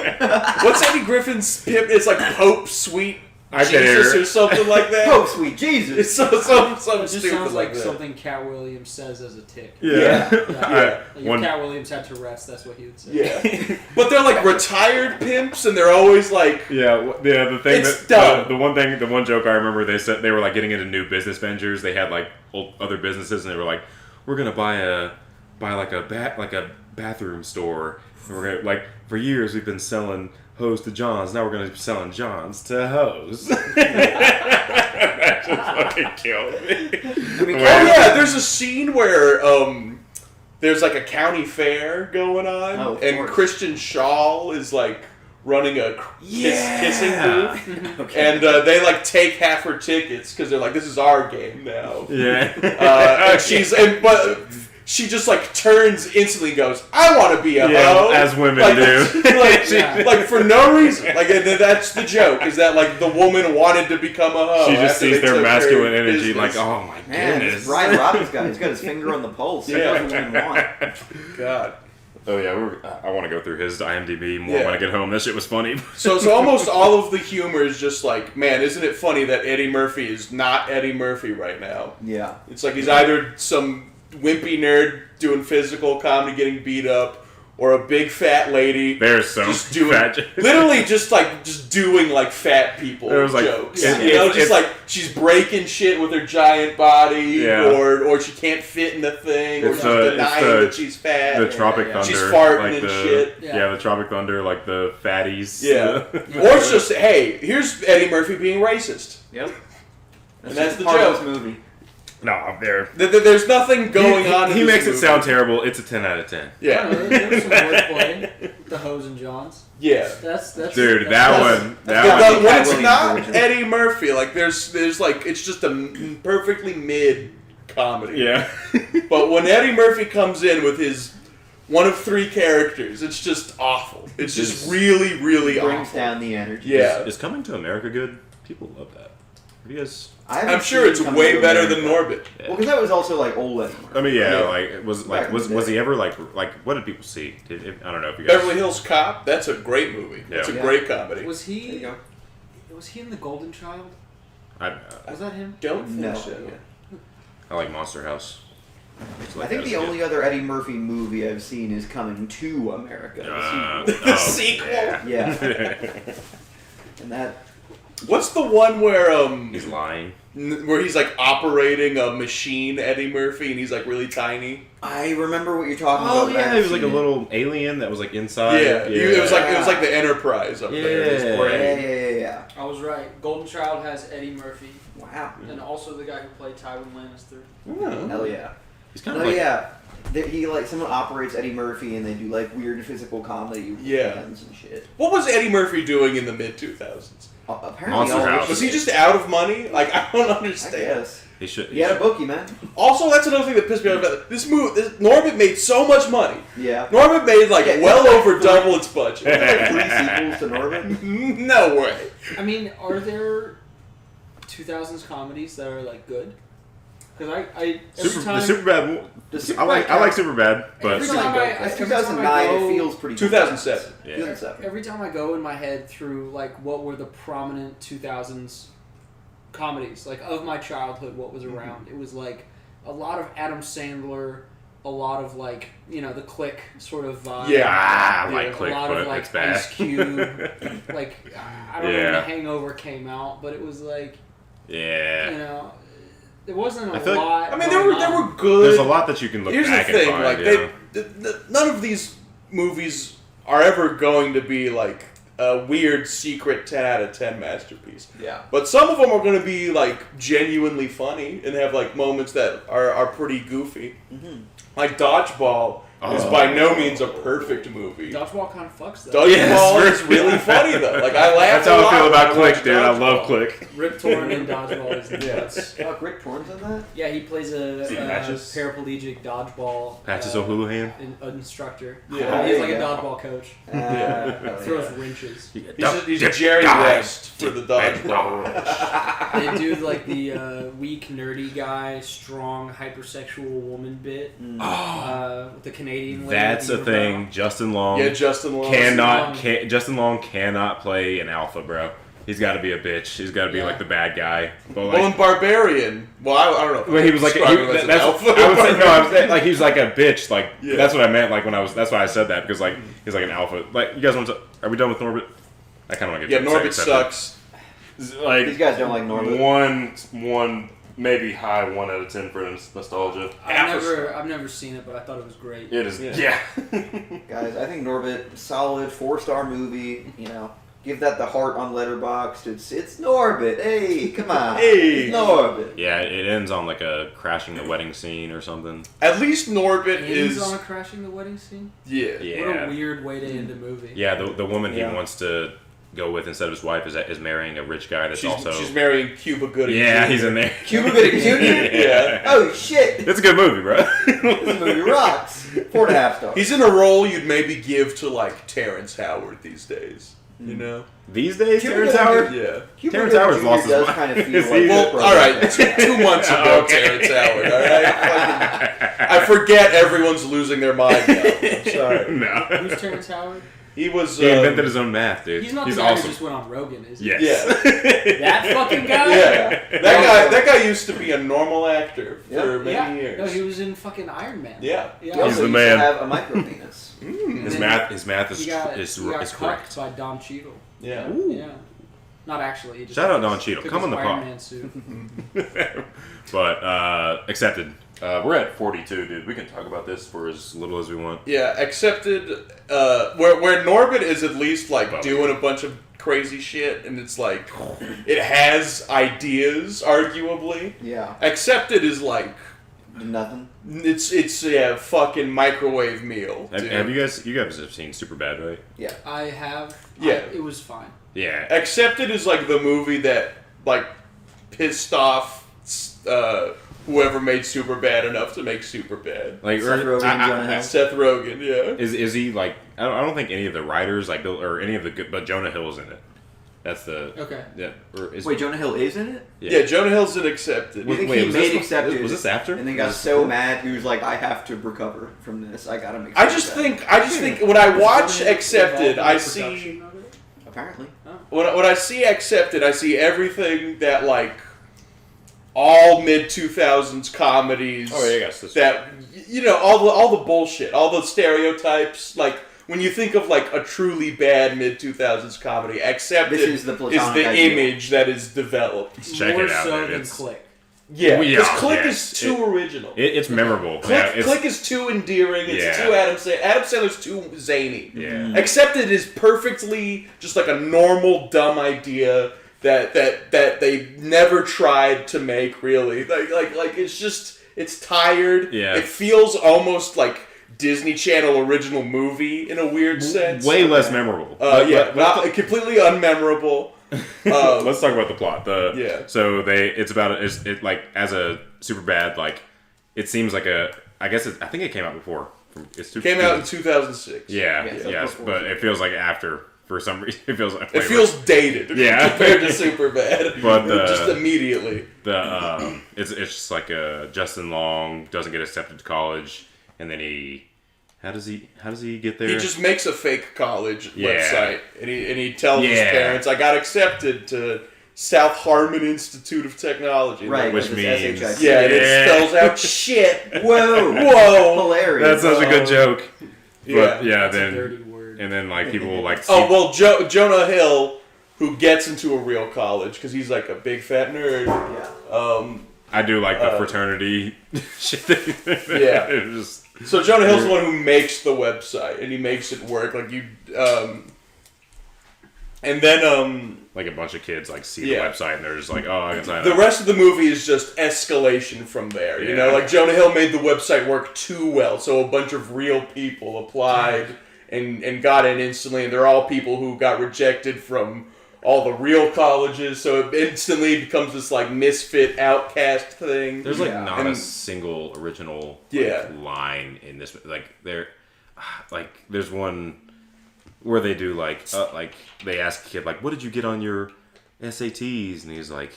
S4: What's Eddie Griffin's pimp? It's like Pope Sweet
S1: I can't
S4: Jesus
S1: hear.
S4: or something like that.
S3: Oh, sweet Jesus!
S4: It's something
S5: It just
S4: stupid
S5: sounds like
S4: that.
S5: something Cat Williams says as a tick.
S1: Yeah.
S5: Yeah.
S4: Yeah.
S5: Like
S1: One-
S5: if Cat Williams had Tourette's, that's what he would say.
S4: Yeah, but they're like retired pimps, and they're always like,
S1: The thing
S4: It's
S1: that
S4: dumb.
S1: the one joke I remember, they said they were like getting into new business ventures. They had like other businesses, and they were like, "We're gonna buy like a bathroom store. And we're gonna like for years we've been selling hose to Johns. Now we're gonna be selling Johns to hose." That just fucking killed me.
S3: I mean,
S4: oh yeah, there's a scene where there's like a county fair going on,
S3: Oh, of
S4: and
S3: course.
S4: Christian Shaw is like running a kissing booth,
S3: Okay.
S4: and they like take half her tickets because they're like, "This is our game now."
S1: Yeah.
S4: And but she just like turns instantly and goes, "I want to be a
S1: Yeah,
S4: hoe,"
S1: as women
S4: like,
S1: do.
S4: like,
S5: Yeah.
S4: like for no reason. Like and that's the joke is that like the woman wanted to become a hoe.
S1: She just
S4: after
S1: sees
S4: they
S1: their
S4: took
S1: masculine
S4: her
S1: energy,
S4: business.
S1: like, oh my
S3: Man,
S1: goodness.
S3: this Brian Robbins guy, he's got his finger on the pulse. He
S4: Yeah.
S3: knows what women want.
S4: God.
S1: Oh yeah, I want to go through his IMDb more
S4: Yeah.
S1: when I get home. That shit was funny.
S4: So almost all of the humor is just like, man, isn't it funny that Eddie Murphy is not Eddie Murphy right now?
S3: Yeah.
S4: It's like he's either some wimpy nerd doing physical comedy getting beat up, or a big fat lady
S1: There's some
S4: just doing
S1: fat.
S4: literally just doing like fat people
S1: There was, like,
S4: jokes.
S1: it-
S4: You know,
S1: it's-
S4: just like she's breaking shit with her giant body,
S1: Yeah.
S4: or she can't fit in the thing, or
S1: It's
S4: she's
S1: the-
S4: denying
S1: it's the-
S4: that she's fat.
S1: The Tropic
S5: yeah.
S1: Thunder,
S4: She's farting
S1: like
S4: and
S1: the
S4: shit.
S5: Yeah.
S1: the Tropic Thunder, like the fatties.
S4: Yeah. Or it's just, hey, here's Eddie Murphy being racist.
S3: Yep.
S4: And that's the
S3: part of
S4: joke.
S3: this movie.
S1: No, I'm there.
S4: There's nothing going on in
S1: He
S4: this
S1: makes it
S4: movie.
S1: sound terrible. It's a 10 out of 10.
S5: I don't
S4: Yeah.
S5: know, there was some wordplay. The Hose and Johns.
S4: Yeah.
S5: That's
S1: Dude,
S5: that's,
S1: that
S5: that's-
S1: one.
S3: that's
S1: That
S3: good.
S1: one.
S4: When
S3: Cat
S4: it's
S3: Williams
S4: not
S3: version.
S4: Eddie Murphy, like there's like it's just a perfectly mid comedy.
S1: Yeah.
S4: But when Eddie Murphy comes in with his one of 3 characters. It's just awful. It's just really, really
S3: brings
S4: awful.
S3: down the energy.
S4: Yeah.
S1: Is Coming to America good? People love that. Have you guys?
S4: I'm sure it's way better than Norbit.
S3: Well, because that was also like old anymore.
S1: I mean, yeah,
S3: Yeah.
S1: like was
S3: Back in the
S1: was
S3: day.
S1: he ever like what did people see? I don't know if you guys.
S4: Beverly Hills Cop, that's a great movie. It's a
S3: Yeah.
S4: great comedy.
S5: Was
S3: There you
S5: he?
S3: go.
S5: Was he in The Golden Child?
S1: I
S5: Was that him?
S4: Don't think
S3: No.
S4: so.
S1: I like Monster House.
S3: I think the only other Eddie Murphy movie I've seen is Coming to America.
S4: The sequel.
S3: Yeah. And that.
S4: What's the one where
S1: He's lying.
S4: where he's like operating a machine, Eddie Murphy, and he's like really tiny?
S3: I remember what you're talking
S1: Oh
S3: about. but I
S1: yeah,
S3: haven't
S1: he was like a
S3: seen it.
S1: little alien that was like inside.
S4: Yeah. It was like the Enterprise up there. in his
S1: Yeah.
S4: brain.
S3: Yeah.
S5: I was right. Golden Child has Eddie Murphy
S3: Wow.
S5: and also the guy who played Tywin Lannister.
S4: Oh.
S3: Hell yeah.
S1: He's kind
S3: Oh
S1: of like
S3: yeah. He like someone operates Eddie Murphy and they do like weird physical comedy with
S4: Yeah.
S3: hands and shit.
S4: What was Eddie Murphy doing in the mid 2000s?
S3: Apparently,
S1: Monster
S3: all
S1: House.
S3: this
S4: Was he
S3: shit.
S4: just out of money? Like I don't
S3: I
S4: understand.
S3: guess.
S1: he should.
S3: He had a bookie, man.
S4: Also, that's another thing that pissed me off about this movie. Norbit made so much money.
S3: Yeah.
S4: Norbit made like
S3: Yeah,
S4: well
S3: it's like
S4: over
S3: 3
S4: double its budget.
S3: Wasn't there 3 sequels to Norbit?
S4: No way.
S5: I mean, are there 2000s comedies that are like good? Because I every time,
S1: the Superbad.
S3: The
S1: I like
S3: Superbad
S1: Superbad, but
S5: Every time
S3: It's
S5: every time
S3: 2009.
S5: I go-
S3: It feels pretty.
S4: 2007.
S1: Yeah.
S3: 2007.
S5: Every time I go in my head through like what were the prominent 2000s comedies like of my childhood, what was around, it was like a lot of Adam Sandler, a lot of like the Click sort of vibe.
S4: Yeah.
S1: I
S5: Yeah,
S1: like
S5: a
S1: Click,
S5: lot
S1: but
S5: of like
S1: it's bad.
S5: Ice Cube. Like I don't know when
S1: Yeah.
S5: The Hangover came out, but it was like
S1: yeah.
S5: there wasn't a
S1: I feel like-
S5: lot.
S4: I mean, there
S5: going
S4: were
S5: on.
S4: good.
S1: There's a lot that you can look
S4: Here's the
S1: back
S4: thing,
S1: and find.
S4: like none of these movies are ever going to be like a weird secret 10 out of 10 masterpiece.
S3: Yeah.
S4: But some of them are going to be like genuinely funny and have like moments that are pretty goofy.
S3: Mm-hmm.
S4: Like Dodgeball is by no means a perfect movie.
S5: Dodgeball kind of fucks though.
S4: Dodgeball
S1: Yes.
S4: is really funny though. Like I laugh.
S1: That's how
S4: a
S1: I feel
S4: lot
S1: about
S4: when
S1: Click,
S4: watch
S1: dude. I love
S4: Dodgeball.
S1: Click.
S5: Rip Torn in Dodgeball is nuts.
S3: Fuck, Rick Torn's in that?
S5: Yeah, he plays a
S1: Is he Patches?
S5: paraplegic dodgeball
S1: Patches
S5: uh,
S1: O'Houlihan.
S5: instructor.
S4: Yeah.
S5: He's like a
S3: Yeah.
S5: dodgeball coach.
S3: Hell
S5: Throws
S3: yeah.
S5: wrenches.
S4: He's a Jerry West for the Dodgeball.
S5: They do like the weak, nerdy guy, strong, hypersexual woman bit with the Canadian lady.
S1: That's a
S5: Beaver
S1: thing.
S5: Brow.
S1: Justin Long
S4: Yeah, Justin Long.
S1: Justin Long cannot play an alpha, bro. He's got to be a bitch. He's got to be
S5: Yeah.
S1: like the bad guy. But
S4: Well, in Barbarian, I don't know.
S1: when he was like,
S4: Describe him as an
S1: that's
S4: alpha.
S1: I was saying, no, I was saying, like he was like a bitch. Like
S4: Yeah.
S1: that's what I meant. Like when I was, that's why I said that because like he's like an alpha. Like you guys want to? Are we done with Norbit? I kind of want to
S4: Yeah,
S1: get
S4: Norbit
S1: accepted.
S4: sucks.
S1: Like
S3: These guys don't like Norbit.
S1: one maybe high 1 out of 10 for nostalgia.
S5: I've never seen it, but I thought it was great.
S1: It is.
S4: Yeah.
S1: Yeah.
S3: Guys, I think Norbit, solid 4-star movie. Give that the heart on Letterboxd. It's Norbit. Hey, come on.
S1: Hey.
S3: It's Norbit.
S1: Yeah, it ends on like a crashing the wedding scene or something.
S4: At least Norbit
S5: Ends
S4: is.
S5: on a crashing the wedding scene.
S4: Yeah.
S1: Yeah.
S5: What a weird way to end a movie.
S1: Yeah, the woman
S3: Yeah.
S1: he wants to go with instead of his wife is marrying a rich guy that's also.
S4: She's marrying Cuba Gooding.
S1: Yeah,
S4: Jr.
S1: he's in there.
S3: Cuba Gooding Jr.?
S4: Yeah.
S3: Oh, shit.
S1: It's a good movie, bro.
S3: This movie rocks. 4.5 stars.
S4: He's in a role you'd maybe give to like Terrence Howard these days. You know?
S1: These days,
S3: Cuba
S1: Terrence
S3: Gooding
S1: Howard.
S4: Yeah.
S3: Cuba
S1: Terrence
S3: Gooding
S1: Howard's
S3: Jr.
S1: lost his
S3: does
S1: mind.
S3: kind of feel
S1: Is
S3: like
S1: he?
S4: Well,
S3: the
S4: all right.
S3: president.
S4: 2 months ago,
S1: Okay.
S4: Terrence Howard. All right. Fucking- I forget everyone's losing their mind now. I'm sorry.
S1: No.
S5: Who's Terrence Howard?
S4: He was.
S1: He invented his own math, dude.
S5: He's not
S1: He's
S5: the guy
S1: awesome.
S5: who just went on Rogan, is he?
S1: Yes.
S4: Yeah.
S5: That fucking guy?
S4: Yeah. That guy used to be a normal actor for
S3: Yeah.
S4: many years.
S5: No, he was in fucking Iron Man.
S4: Yeah.
S3: He
S5: Yeah.
S3: also
S1: He's the
S3: used
S1: man.
S3: to have a micro penis.
S1: His
S5: then
S1: math is
S5: He got
S1: is
S5: cut
S1: correct.
S5: by Don Cheadle.
S4: Yeah.
S5: Yeah. Not actually. He just
S1: Shout out Don Cheadle.
S5: took
S1: Come
S5: his
S1: on the
S5: Iron
S1: pod.
S5: Man suit.
S1: But accepted. We're at 42, dude. We can talk about this for as little as we want.
S4: Yeah, accepted. Where Norbit is at least like
S1: Well,
S4: doing a bunch of crazy shit, and it's like it has ideas, arguably.
S3: Yeah.
S4: Accepted is like
S3: Nothing.
S4: it's a fucking microwave meal.
S1: Have,
S4: dude.
S1: have you guys have seen Superbad, right?
S3: Yeah.
S5: I have.
S4: Yeah.
S5: It was fine.
S1: Yeah.
S4: Accepted is like the movie that like pissed off whoever made Superbad enough to make Superbad.
S1: Like
S3: Seth Rogen and Jonah Hill.
S4: Seth Rogen, yeah.
S1: Is he like? I don't think any of the writers like or any of the good, but Jonah Hill's in it. That's the
S5: Okay.
S1: yeah. Or is,
S3: Wait, Jonah Hill is in it?
S4: Yeah, Jonah Hill's in Accepted.
S3: You think
S1: Wait,
S3: he
S1: was
S3: made
S1: this-
S3: Accepted?
S1: was this after?
S3: And then got
S1: Was this
S3: so
S1: before?
S3: mad he was like, "I have to recover from this. I gotta make."
S4: I
S3: sure
S4: just
S3: that-"
S4: think when I watch
S5: Jonah Hill
S4: Accepted,
S5: involved in
S4: I
S5: the
S4: see
S5: production of it?
S3: apparently.
S4: when I see Accepted, I see everything that like all mid 2000s comedies.
S1: Oh yeah, yes. This
S4: That you know all the bullshit, all the stereotypes. Like when you think of like a truly bad mid 2000s comedy, Accepted
S3: This is the platonic
S4: the
S3: ideal.
S4: image that is developed.
S1: Check
S5: More
S1: it out,
S5: so
S1: dude.
S5: than
S1: It's-
S5: Click.
S4: Yeah,
S1: Yeah,
S4: because Click
S1: yes.
S4: is too original.
S1: it's memorable.
S4: Click,
S1: Yeah, it's,
S4: Click is too endearing. It's
S1: Yeah.
S4: too Adam Sandler. Adam Sandler's too zany.
S1: yeah.
S4: Accepted is perfectly just like a normal dumb idea that they never tried to make really. Like it's tired.
S1: Yeah.
S4: It feels almost like Disney Channel original movie in a weird sense.
S1: Way less memorable.
S4: Not completely unmemorable.
S1: Let's talk about the plot.
S4: Yeah.
S1: So it like as a super bad like it seems like a I think it came out before.
S4: Came out in 2006.
S1: Yeah.
S3: Yeah, so
S1: Yes,
S3: before.
S1: but it feels like after for some reason. It feels like
S4: It feels dated
S1: Yeah.
S4: compared to Superbad.
S1: But,
S4: just immediately.
S1: it's just like Justin Long doesn't get accepted to college, and then how does he get there?
S4: He just makes a fake college
S1: Yeah.
S4: website, and he tells his
S1: Yeah.
S4: parents, "I got accepted to South Harmon Institute of Technology."
S3: Right,
S1: Which
S3: because
S1: means-
S3: it's
S4: Yeah, and
S1: Yeah.
S4: it spells out shit.
S3: Whoa!
S4: Whoa.
S3: Hilarious.
S1: That's such a good joke. But
S4: Yeah.
S5: That's a dirty
S1: then
S5: word.
S1: and then like people will like see,
S4: Oh well, Jonah Hill, who gets into a real college because he's like a big fat nerd.
S3: Yeah.
S1: I do like the fraternity shit.
S4: Yeah.
S1: It's just
S4: So Jonah Hill's the one who makes the website, and he makes it work. Like you, and then
S1: like a bunch of kids like see
S4: Yeah.
S1: the website and they're just like, oh, I can sign
S4: the
S1: up.
S4: rest of the movie is just escalation from there. You know,
S1: Yeah.
S4: like Jonah Hill made the website work too well, so a bunch of real people applied and got in instantly, and they're all people who got rejected from all the real colleges, so it instantly becomes this like misfit outcast thing.
S1: There's like
S3: Yeah.
S1: not
S4: And-
S1: a single original
S4: Yeah.
S1: line in this. Like there's one where they do like they ask a kid like, what did you get on your SATs? And he's like,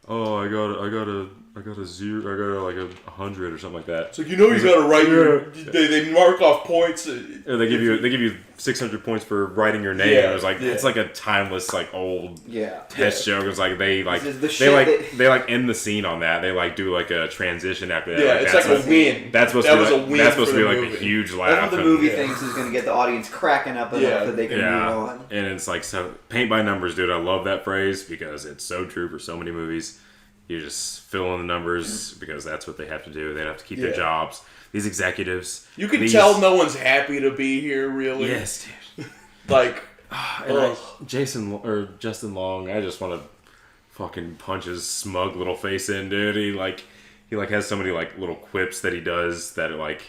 S1: oh, I got a zero, I got like 100 or something like that.
S4: So you know you gotta write your. They mark off points.
S1: Or they give you 600 points for writing your name.
S4: Yeah,
S1: It was like
S4: yeah.
S1: it's like a timeless like old
S3: Yeah.
S1: test joke. It's like they like
S3: This is the
S1: they
S3: shit
S1: like
S3: that-
S1: they like end the scene on that. They like do like a transition after that.
S4: Yeah, it's like
S1: that's
S4: a win.
S1: That's supposed
S4: That
S1: to
S4: was
S1: be
S4: a
S1: like,
S4: win
S1: that's supposed
S4: for
S1: to be
S4: the
S1: like a
S4: movie.
S1: huge
S3: That's
S1: laugh.
S3: what the
S1: and-
S3: movie
S4: yeah.
S3: thinks is going to get the audience cracking up enough
S4: Yeah.
S3: that they can move
S1: Yeah,
S3: on.
S1: and it's like so paint by numbers, dude. I love that phrase because it's so true for so many movies. You just fill in the numbers because that's what they have to do. They have to keep their
S4: Yeah.
S1: jobs. These executives,
S4: You can
S1: these-
S4: tell no one's happy to be here, really.
S1: Yes, dude.
S4: Like,
S1: And
S4: ugh.
S1: Justin Long, I just want to fucking punch his smug little face in, dude. He has so many like little quips that he does that are like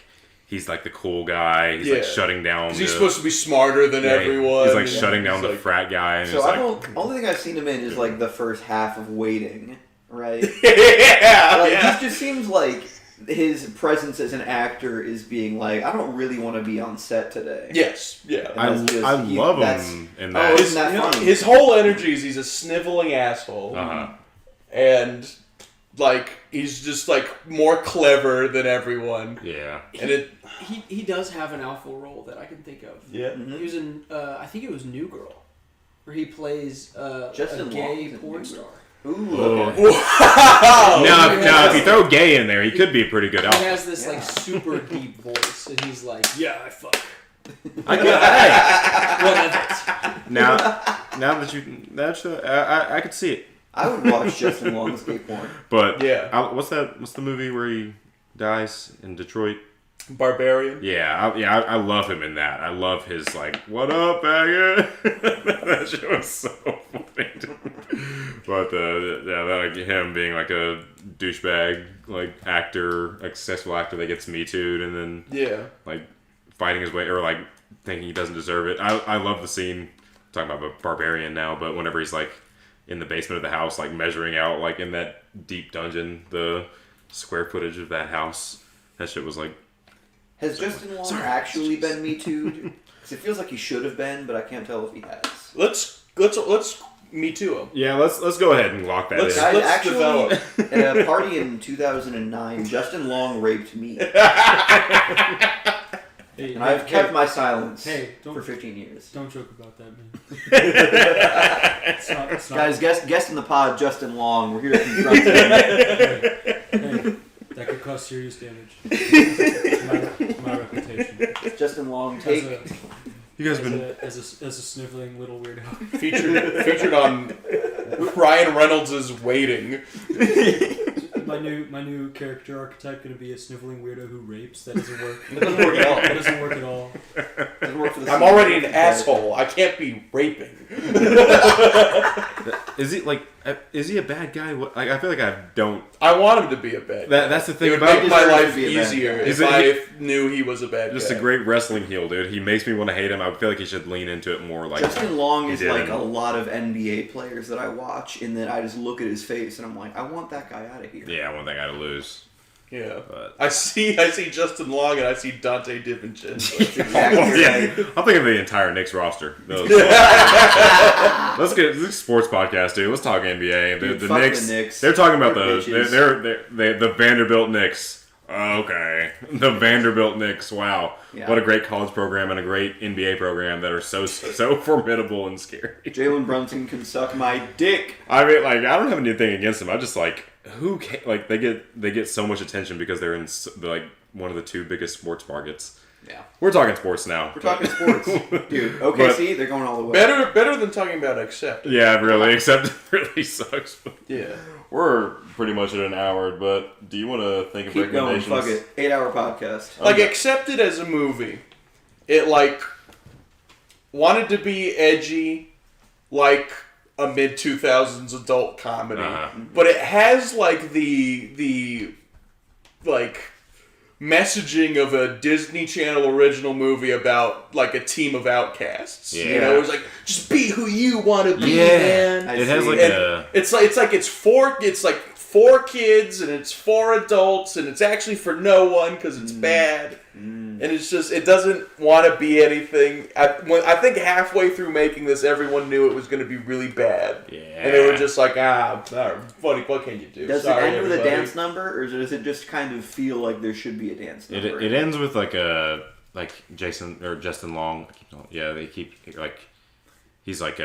S1: he's like the cool guy. He's like
S4: Yeah.
S1: shutting down.
S4: because he's supposed to be smarter than everyone.
S1: He's like
S4: and
S1: shutting down
S4: he's
S1: the
S4: like-
S1: frat guy, and
S3: So
S1: it's
S3: I
S1: like
S3: don't. Only thing I've seen him in is like the first half of Waiting, right?
S4: yeah,
S3: Like
S4: yeah.
S3: he just seems like his presence as an actor is being like, I don't really want to be on set today.
S4: Yes, yeah.
S1: I
S3: that's just-
S1: I
S3: he-
S1: love
S3: that's-
S1: him in
S3: Oh,
S1: that.
S3: isn't that
S4: You know,
S3: funny?
S4: his whole energy is he's a sniveling asshole,
S1: Uh-huh.
S4: and like he's just like more clever than everyone,
S1: Yeah.
S4: and it.
S5: He does have an alpha role that I can think of.
S4: Yeah.
S5: He was in, I think it was New Girl, where he plays a
S3: Justin Long
S5: gay
S3: is in
S5: porn
S3: New
S5: star.
S3: Ooh,
S1: Oh.
S3: okay.
S4: Wow.
S1: Now, if you throw gay in there, he could be a pretty good
S5: He
S1: alpha.
S5: has this
S3: Yeah.
S5: like super deep voice, and he's like, "Yeah, I fuck."
S1: I could, hey,
S5: One of it.
S1: now that you I could see it.
S3: I would watch Justin Long's gay porn.
S1: But
S4: Yeah.
S1: what's the movie where he dies in Detroit?
S4: Barbarian.
S1: Yeah, I love him in that. I love his like, "What up, faggot?" That shit was so funny. Dude. But that like him being like a douchebag, like actor, like successful actor that gets Me Too'd and then
S4: Yeah.
S1: like fighting his way or like thinking he doesn't deserve it. I love the scene. I'm talking about Barbarian now, but whenever he's like in the basement of the house, like measuring out, like in that deep dungeon, the square footage of that house. That shit was like.
S3: Has Justin Long actually been Me Too'd? Because it feels like he should have been, but I can't tell if he has.
S4: Let's Me Too him.
S1: Yeah, let's go ahead and lock that
S4: Let's-
S1: in.
S3: Guys,
S4: let's
S3: actually,
S4: develop.
S3: at a party in 2009, Justin Long raped me.
S5: Hey,
S3: And I've kept my silence
S5: Hey,
S3: for
S5: don't
S3: 15 years.
S5: don't joke about that, man. It's not.
S3: Guys, guest in the pod, Justin Long. We're here to confront him.
S5: Hey, that could cause serious damage to my reputation.
S3: Justin Long,
S5: As
S3: take...
S5: a,
S1: You guys
S5: as,
S1: been.
S5: a sniveling little weirdo.
S4: Featured on Ryan Reynolds' Waiting.
S5: My new character archetype gonna be a sniveling weirdo who rapes. That doesn't work.
S4: It doesn't work at all.
S5: That doesn't work at all.
S3: Doesn't work for the
S4: I'm
S3: scene.
S4: already an asshole. I can't be raping.
S1: Is he like? Is he a bad guy? Like, I feel like I don't.
S4: I want him to be a bad guy.
S1: That's the
S4: It
S1: thing
S4: would
S1: about.
S4: make my
S3: deserves to
S4: life
S3: be a bad
S4: easier
S3: guy.
S4: if
S1: Is it-
S4: I knew he was a bad
S1: Just
S4: guy.
S1: a great wrestling heel, dude. He makes me want to hate him. I feel like he should lean into it more. Like
S3: Justin Long
S1: he
S3: is
S1: did
S3: like
S1: in-
S3: a lot of NBA players that I watch, in that I just look at his face and I'm like, I want that guy out of here.
S1: Yeah, I want that guy to lose.
S4: Yeah.
S1: But
S4: I see Justin Long and I see Dante DiVincenzo.
S3: Exactly
S1: yeah,
S3: right.
S1: I'm thinking of the entire Knicks roster. Let's get this is a sports podcast, dude. Let's talk NBA.
S3: Dude,
S1: The
S3: fuck the
S1: Knicks.
S3: Knicks.
S1: They're talking about
S3: They're
S1: the
S3: bitches.
S1: the Vanderbilt Knicks. Okay, the Vanderbilt Knicks. Wow,
S3: Yeah.
S1: what a great college program and a great NBA program that are so formidable and scary.
S3: Jalen Brunson can suck my dick.
S1: I mean, like, I don't have anything against them. I just like like they get so much attention because they're in like one of the two biggest sports markets.
S3: Yeah.
S1: We're talking sports now.
S3: We're talking sports. Dude, OKC, they're going all the way.
S4: better than talking about accept.
S1: Yeah, really. Except it really sucks.
S4: Yeah.
S1: We're pretty much at an hour, but do you want to think of
S3: Keep going,
S1: recommendations?
S3: fuck it. 8-hour podcast.
S4: Like accepted as a movie. It like wanted to be edgy, like a mid 2000s adult comedy, but it has like the like messaging of a Disney Channel original movie about like a team of outcasts.
S1: Yeah.
S4: You know, it's like just be who you want to be,
S1: Yeah.
S4: man.
S3: I
S1: It has
S3: see.
S1: like
S4: And
S1: a
S4: it's four kids and it's four adults and it's actually for no one because it's bad and it's just it doesn't want to be anything. I think halfway through making this, everyone knew it was going to be really bad.
S1: Yeah.
S4: And they were just like, funny, what can you do?
S3: Does
S4: Sorry,
S3: it end with a
S4: everybody.
S3: dance number, or does it just kind of feel like there should be a dance number?
S1: it ends with like a Jason or Justin Long. Yeah, they keep like he's like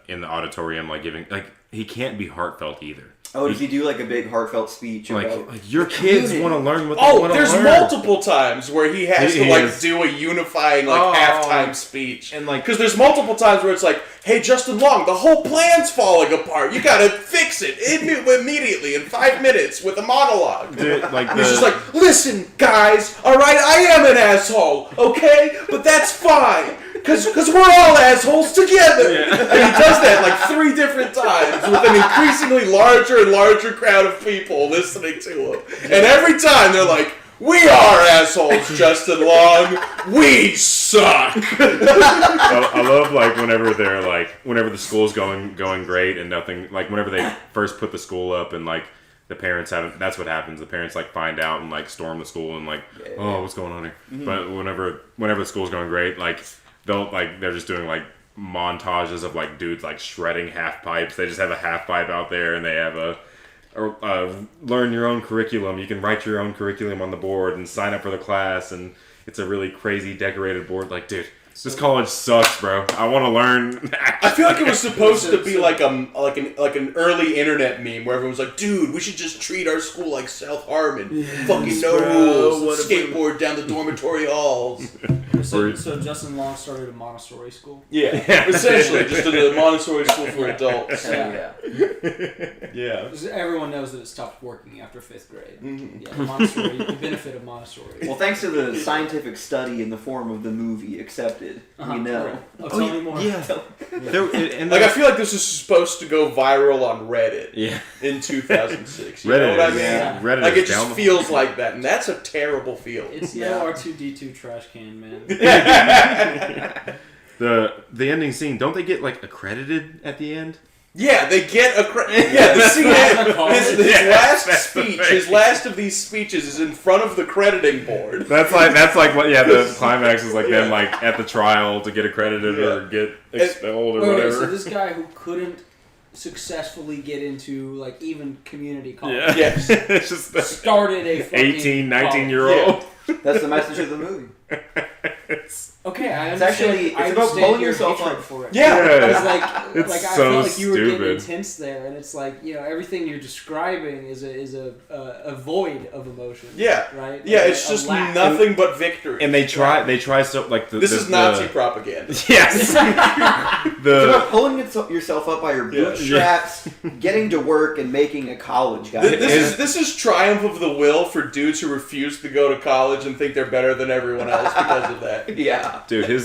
S1: in the auditorium like giving like he can't be heartfelt either.
S3: Oh, does he do like a big heartfelt speech
S1: Like
S3: about
S1: your kids
S3: community?
S1: want to learn what they
S4: Oh,
S1: want to
S4: there's
S1: learn.
S4: multiple times where he has
S1: He
S4: to like
S1: is.
S4: do a unifying like
S1: Oh.
S4: halftime speech,
S1: And, like-
S4: because there's multiple times where it's like, "Hey, Justin Long, the whole plan's falling apart. You gotta fix it immediately in 5 minutes with a monologue."
S1: Dude, like
S4: And he's just like, "Listen, guys, all right, I am an asshole, okay, but that's fine." Because we're all assholes together. And he does that like 3 different times with an increasingly larger and larger crowd of people listening to him. And every time they're like, "We are assholes, Justin Long. We suck."
S1: I love like whenever the school's going great and nothing like whenever they first put the school up and like the parents haven't. That's what happens. The parents like find out and like storm the school and like, oh, what's going on here? But whenever the school's going great, like they're just doing like montages of like dudes like shredding half pipes. They just have a half pipe out there and they have a learn your own curriculum. You can write your own curriculum on the board and sign up for the class, and it's a really crazy decorated board. Like, dude, this college sucks, bro. I want to learn.
S4: I feel like it was supposed to be like an early internet meme where everyone was like, "Dude, we should just treat our school like South Harmon. Fucking no
S3: bro.
S4: rules.
S3: What if we-
S4: Skateboard down the dormitory halls."
S5: So Justin Long started a Montessori school.
S4: Yeah, essentially just a Montessori school for adults.
S3: Hell yeah.
S4: Yeah.
S5: Because everyone knows that it stopped working after 5th grade. Yeah, Montessori, the benefit of Montessori.
S3: Well, thanks to the scientific study in the form of the movie Accepted, we know.
S5: Right. Oh, tell me more.
S1: Yeah.
S4: Like I feel like this is supposed to go viral on Reddit
S1: Yeah.
S4: in 2006. You
S1: Reddit
S4: know what I
S1: is-
S4: mean?
S3: Yeah.
S1: Reddit
S4: Like
S1: is
S4: it just
S1: down the-
S4: feels like that, and that's a terrible feeling.
S5: It's
S3: Yeah.
S5: no R2D2 trash can, man.
S1: The ending scene, don't they get like accredited at the end?
S4: Yeah, they get a the scene. His last
S1: that's the
S4: speech,
S1: thing.
S4: his last of these speeches, is in front of the crediting board.
S1: That's like what? Yeah, the climax is like them like at the trial to get accredited or get expelled or
S5: Wait,
S1: whatever.
S5: so this guy who couldn't successfully get into like even community college
S1: Yeah.
S4: Yes.
S1: It's just the
S5: started a fucking
S1: 18, 19
S5: college.
S1: year old.
S3: That's the message of the movie.
S5: Okay, I
S3: It's
S5: understand.
S3: actually- it's
S5: I
S3: about
S5: understand
S3: pulling
S5: your
S3: yourself
S5: hatred
S3: up.
S5: for it.
S1: Yeah.
S5: It's like,
S1: It's
S5: I
S1: so
S5: felt like you were getting
S1: stupid.
S5: intense there, and it's like everything you're describing is a void of emotion.
S4: Yeah.
S5: Right.
S4: Yeah,
S5: Like
S4: it's
S5: a
S4: just
S5: lack.
S4: nothing but victory.
S1: And they try so like
S4: this is Nazi propaganda.
S1: Yes.
S3: It's
S1: the
S3: about pulling yourself up by your bootstraps, getting to work, and making a college guy.
S4: This is triumph of the will for dudes who refuse to go to college and think they're better than everyone else because of that.
S3: Yeah.
S1: dude, his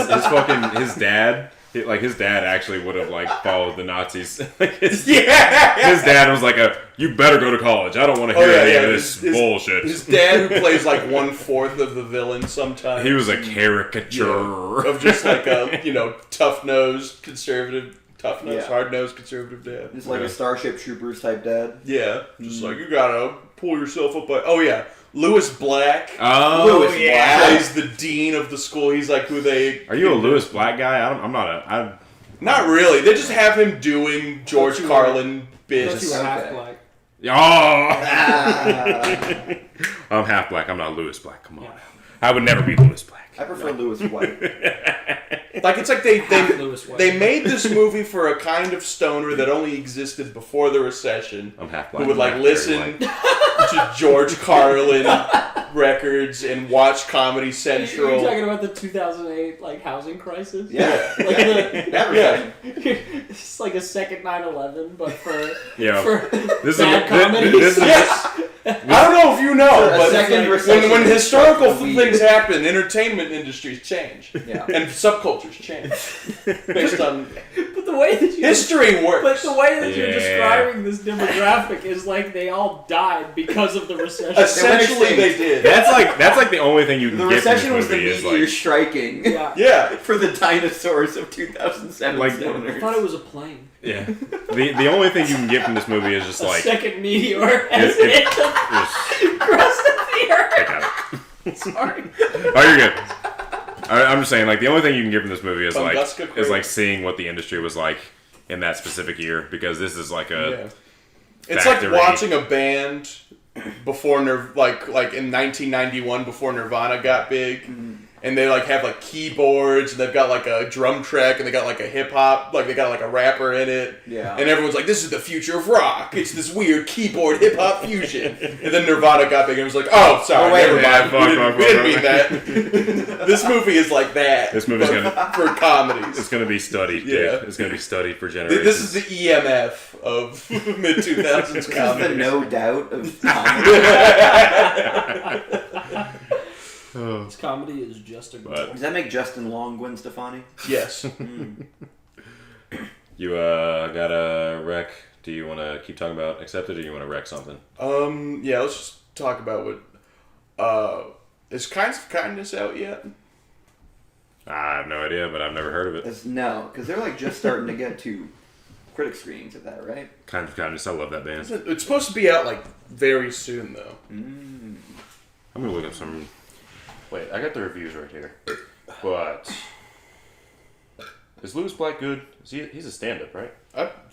S1: dad. His dad actually would have like followed the Nazis. Like his dad was like you better go to college. I don't want to hear any of this bullshit.
S4: His dad, who plays like 1/4 of the villain sometimes.
S1: He was a caricature
S4: of just like a tough-nosed conservative, hard-nosed conservative dad.
S3: It's like a Starship Troopers type dad.
S4: Yeah, just like you gotta pull yourself up by. Oh yeah, Lewis Black.
S1: Oh,
S3: Lewis Black.
S4: Plays the dean of the school. He's like who they.
S1: Are you a Lewis Black guy? I'm not.
S4: Not really. They just have him doing George Carlin bits.
S5: You were half
S3: Okay.
S5: black.
S1: I'm half black. I'm not Lewis Black. Come on. I would never be Lewis Black.
S3: I prefer Lewis White.
S4: Like it's like
S5: Half Lewis White.
S4: they made this movie for a kind of stoner that only existed before the recession.
S1: I'm half black.
S4: Who would like
S1: I'm very
S4: listen
S1: white.
S4: to George Carlin records and watch Comedy
S5: Are you
S4: Central.
S5: talking about the 2008 like housing crisis?
S3: Yeah.
S5: Like
S3: Yeah.
S5: it's like a second 9/11, but for
S1: Yeah.
S5: for
S1: This
S5: bad
S1: is
S5: comedy.
S1: this is
S4: Yes! I don't know if you know,
S3: A
S4: but
S3: second
S4: when
S3: recession
S4: historical
S3: is weed.
S4: things happen, entertainment industries change.
S3: Yeah.
S4: And subcultures change. Based on
S5: But the way that you
S4: history works.
S5: But the way that you're
S1: Yeah.
S5: describing this demographic is like they all died because of the recession.
S4: Essentially they did.
S1: that's like the only thing you can
S3: The
S1: get
S3: recession
S1: from
S3: was
S1: this
S3: the
S1: movie is
S3: meteor
S1: like
S3: striking
S5: Yeah.
S4: Yeah.
S3: for the dinosaurs of 2007
S1: Like-
S5: I
S3: stoners.
S5: thought it was a plane.
S1: yeah. The only thing you can get from this movie is just
S5: A
S1: like
S5: second meteor has
S1: it-
S5: hit the
S1: just
S5: crust of the earth.
S1: take out.
S5: Sorry.
S1: Oh, you're good. I'm just saying, like the only thing you can get from this movie is
S4: Tunguska
S1: like seeing what the industry was like in that specific year, because this is like a
S4: It's
S1: factory.
S4: like watching a band before like in 1991 before Nirvana got big, and they like have like keyboards and they've got like a drum track and they got like a hip hop, like they got like a rapper in it.
S3: Yeah.
S4: And everyone's like, this is the future of rock. It's this weird keyboard hip hop fusion. And then Nirvana got big and was like, oh, sorry,
S3: Oh, wait,
S4: never
S1: yeah,
S4: mind. We didn't mean
S1: fuck.
S4: that. This movie is like that.
S1: This movie's
S4: but
S1: gonna-
S4: for comedies.
S1: it's gonna be studied.
S4: Yeah.
S1: Yeah, it's gonna be studied for generations.
S4: This is the EMF of mid 2000s
S3: This is the
S4: comedy.
S3: no doubt of comedy.
S5: This comedy is just a
S1: But-
S3: Does that make Justin Long Gwen Stefani?
S4: Yes.
S1: You got a rec. Do you want to keep talking about Accepted, or you want to wreck something?
S4: Yeah, let's just talk about what is Kinds of Kindness out yet?
S1: I have no idea, but I've never heard of it.
S3: No, because they're like just starting to get to critic screenings of that, right?
S1: Kind of Kindness. I love that band.
S4: It's supposed to be out like very soon though.
S1: I'm gonna look up some. Wait, I got the reviews right here. But is Lewis Black good? He's a stand-up, right?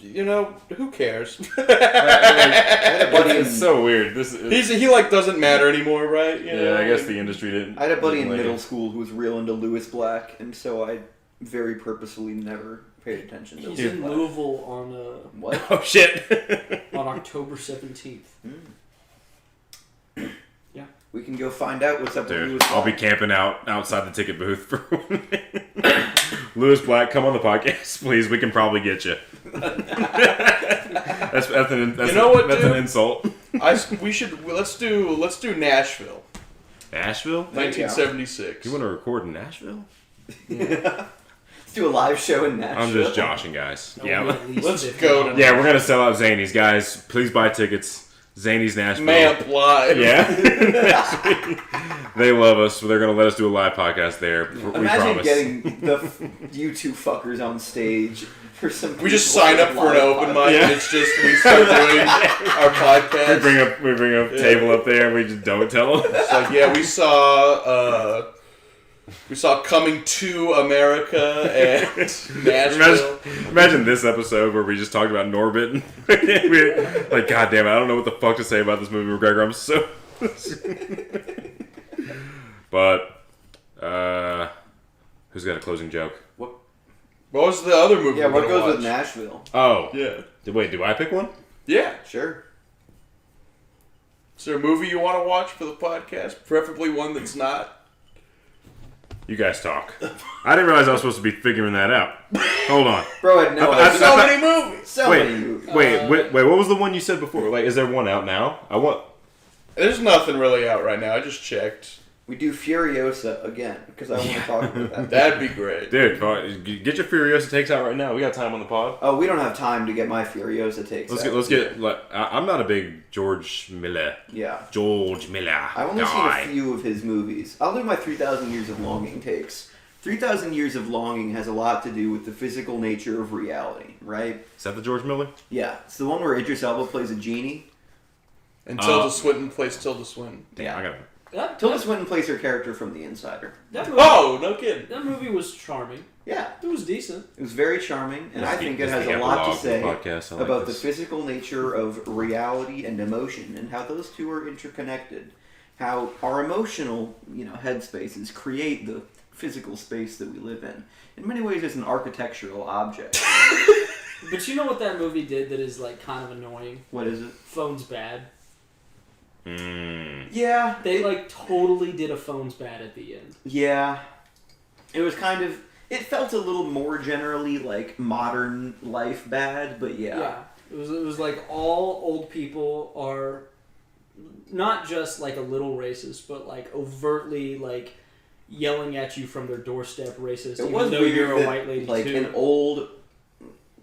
S4: Who cares?
S1: It's so weird. This is,
S4: He like doesn't matter anymore, right? You
S1: yeah,
S4: know?
S1: I guess the industry didn't.
S3: I had a buddy in
S1: didn't like
S3: middle
S1: it.
S3: school who was real into Lewis Black, and so I very purposefully never paid attention to
S5: He's
S3: Lewis
S5: in
S3: Black.
S5: Louisville on
S3: What?
S1: Oh shit!
S5: October 17th.
S3: We can go find out what's up with
S1: Dude,
S3: Lewis
S1: I'll be
S3: Black.
S1: camping outside the ticket booth for Lewis Black. Come on the podcast, please. We can probably get you. that's
S4: You know what,
S1: That's
S4: dude?
S1: an insult.
S4: Let's do Nashville,
S1: Nashville?
S4: 1976.
S1: You want to record in Nashville?
S3: Let's do a live show in Nashville.
S1: I'm just joshing, guys.
S5: That would be
S1: Yeah,
S5: at least
S4: Let's
S5: $50.
S4: go to-
S1: yeah, we're gonna sell out Zanies, guys. Please buy tickets. Zany's Nashville.
S4: MAMP live.
S1: Yeah. They love us, so they're going to let us do a live podcast there. We
S3: Imagine
S1: promise.
S3: getting you two fuckers on stage for some.
S4: We just sign up for an open mic,
S1: Yeah.
S4: and it's just we start doing our podcast.
S1: We bring a table up there and we just don't tell them.
S4: It's like, yeah, we saw Coming to America and Nashville.
S1: Imagine this episode where we just talked about Norbit. We're like, God damn it, I don't know what the fuck to say about this movie, McGregor. I'm so... But, who's got a closing joke?
S4: What was the other movie?
S3: Yeah,
S4: we're
S3: what
S4: gonna
S3: goes
S4: watch?
S3: with Nashville?
S1: Oh.
S4: Yeah.
S1: Wait, do I pick one?
S4: Yeah.
S3: Sure.
S4: Is there a movie you want to watch for the podcast? Preferably one that's not.
S1: You guys talk. I didn't realize I was supposed to be figuring that out. Hold on.
S3: Bro, I had no
S1: I-
S3: idea.
S4: So many movies.
S3: So
S1: Wait,
S3: many movies.
S1: wait, what was the one you said before? Like, is there one out now?
S4: There's nothing really out right now. I just checked.
S3: We do Furiosa again because I want to talk about that.
S4: That'd be great.
S1: Dude, get your Furiosa takes out right now. We got time on the pod.
S3: Oh, we don't have time to get my Furiosa takes.
S1: Let's get. Like, I'm not a big George Miller
S3: Yeah.
S1: guy.
S3: I've only seen a few of his movies. I'll do my 3,000 Years of Longing takes. 3,000 Years of Longing has a lot to do with the physical nature of reality, right?
S1: Is that the George Miller?
S3: Yeah. It's the one where Idris Elba plays a genie.
S4: And Tilda Swinton plays Tilda Swinton.
S1: Damn,
S3: Yeah.
S1: I gotta.
S3: Tilda Swinton plays her character from The Insider.
S5: That movie,
S4: Oh, no kidding.
S5: that movie was charming.
S3: Yeah.
S5: It was decent.
S3: It was very charming, and I think it
S1: This is
S3: has
S1: the
S3: a lot to
S1: epilogue of the
S3: say
S1: podcast. I like
S3: about the
S1: this.
S3: physical nature of reality and emotion and how those two are interconnected. How our emotional, headspaces create the physical space that we live in. In many ways, it's an architectural object.
S5: But you know what that movie did that is like kind of annoying?
S3: What is it?
S5: Phone's Bad.
S3: Yeah.
S5: They like totally did a Phone's Bad at the end.
S3: Yeah. It was kind of... It felt a little more generally like modern life bad, but yeah.
S5: It was like all old people are not just like a little racist, but like overtly like yelling at you from their doorstep racist,
S3: It
S5: even
S3: was
S5: though
S3: weird
S5: you're a
S3: that,
S5: white lady
S3: like
S5: too.
S3: an old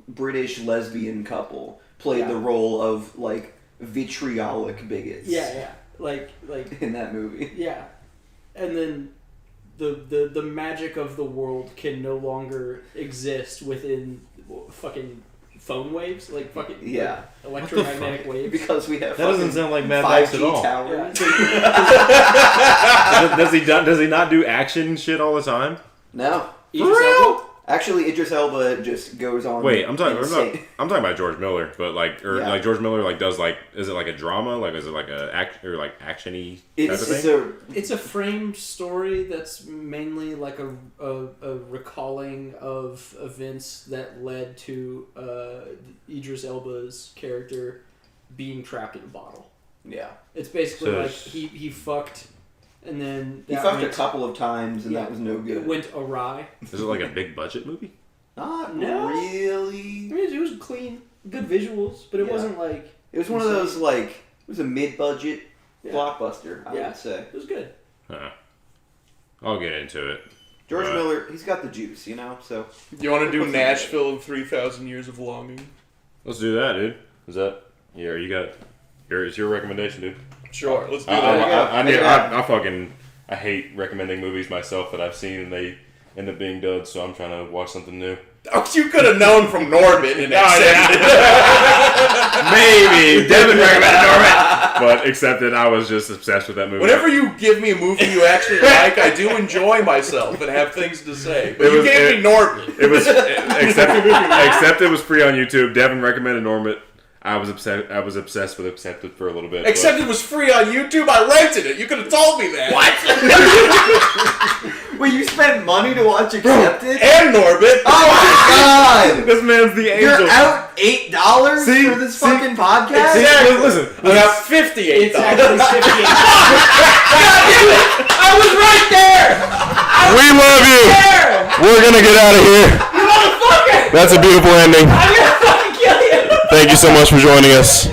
S3: British lesbian couple played
S5: Yeah.
S3: the role of like vitriolic bigots.
S5: Yeah, like
S3: In that movie.
S5: yeah, and then the magic of the world can no longer exist within fucking phone waves, like fucking
S3: Yeah.
S5: electromagnetic waves.
S3: Because we have
S1: That doesn't
S3: fucking
S1: sound like Mad
S3: 5G
S1: Max at all.
S3: towers.
S1: Does he not do action shit all the time?
S3: No.
S5: Idris Elba?
S3: Actually, Idris Elba just goes on.
S1: Wait, I'm talking
S3: insane-
S1: about George Miller, but like George Miller like does like is it like a drama, like is it like a actiony type of thing?
S5: It's a framed story that's mainly like a recalling of events that led to Idris Elba's character being trapped in a bottle.
S3: Yeah.
S5: It's basically
S1: So
S5: like he fucked, and then
S3: He fucked a couple of times, and that was no
S5: It
S3: good.
S5: went awry.
S1: Is it like a big budget movie?
S3: Not
S5: No.
S3: really.
S5: I mean, it was clean, good visuals, but it
S3: Yeah.
S5: wasn't like
S3: It was one of
S5: insane.
S3: those, like, it was a mid-budget
S5: Yeah.
S3: blockbuster, I
S5: Yeah.
S3: would say.
S5: It was good.
S1: I'll get into it.
S3: George
S1: Right.
S3: Miller, he's got the juice, so.
S4: You want to do
S3: What's the-
S4: Nashville and 3,000 Years of Longing?
S1: Let's do that, dude. Is that you got? It's your recommendation, dude.
S4: Sure, let's do
S1: I
S4: that.
S1: I hate recommending movies myself that I've seen and they end up being duds, so I'm trying to watch something new.
S4: Oh, you could have known from Norbit and
S1: yeah.
S4: accepted it.
S1: Maybe Devin recommended Norbit, but except that I was just obsessed with that movie.
S4: Whenever you give me a movie you actually like, I do enjoy myself and have things to say. But you gave me Norbit.
S1: It was except it was free on YouTube. Devin recommended Norbit. I was obsessed with Accepted for a little bit.
S4: Except it was free on YouTube. I rented it. You could have told me that. What?
S3: Wait, you spent money to watch Accepted?
S4: And Norbit.
S3: Oh my god!
S1: This man's the angel.
S3: You're out $8
S1: See?
S3: for this fucking podcast?
S1: See, listen.
S4: I got $58.
S5: It's actually 58.
S3: I was right there!
S1: We love you. We're gonna get out of here.
S3: You motherfucker!
S1: That's a beautiful ending.
S3: I'm gonna fucking kill you!
S1: Thank you so much for joining us.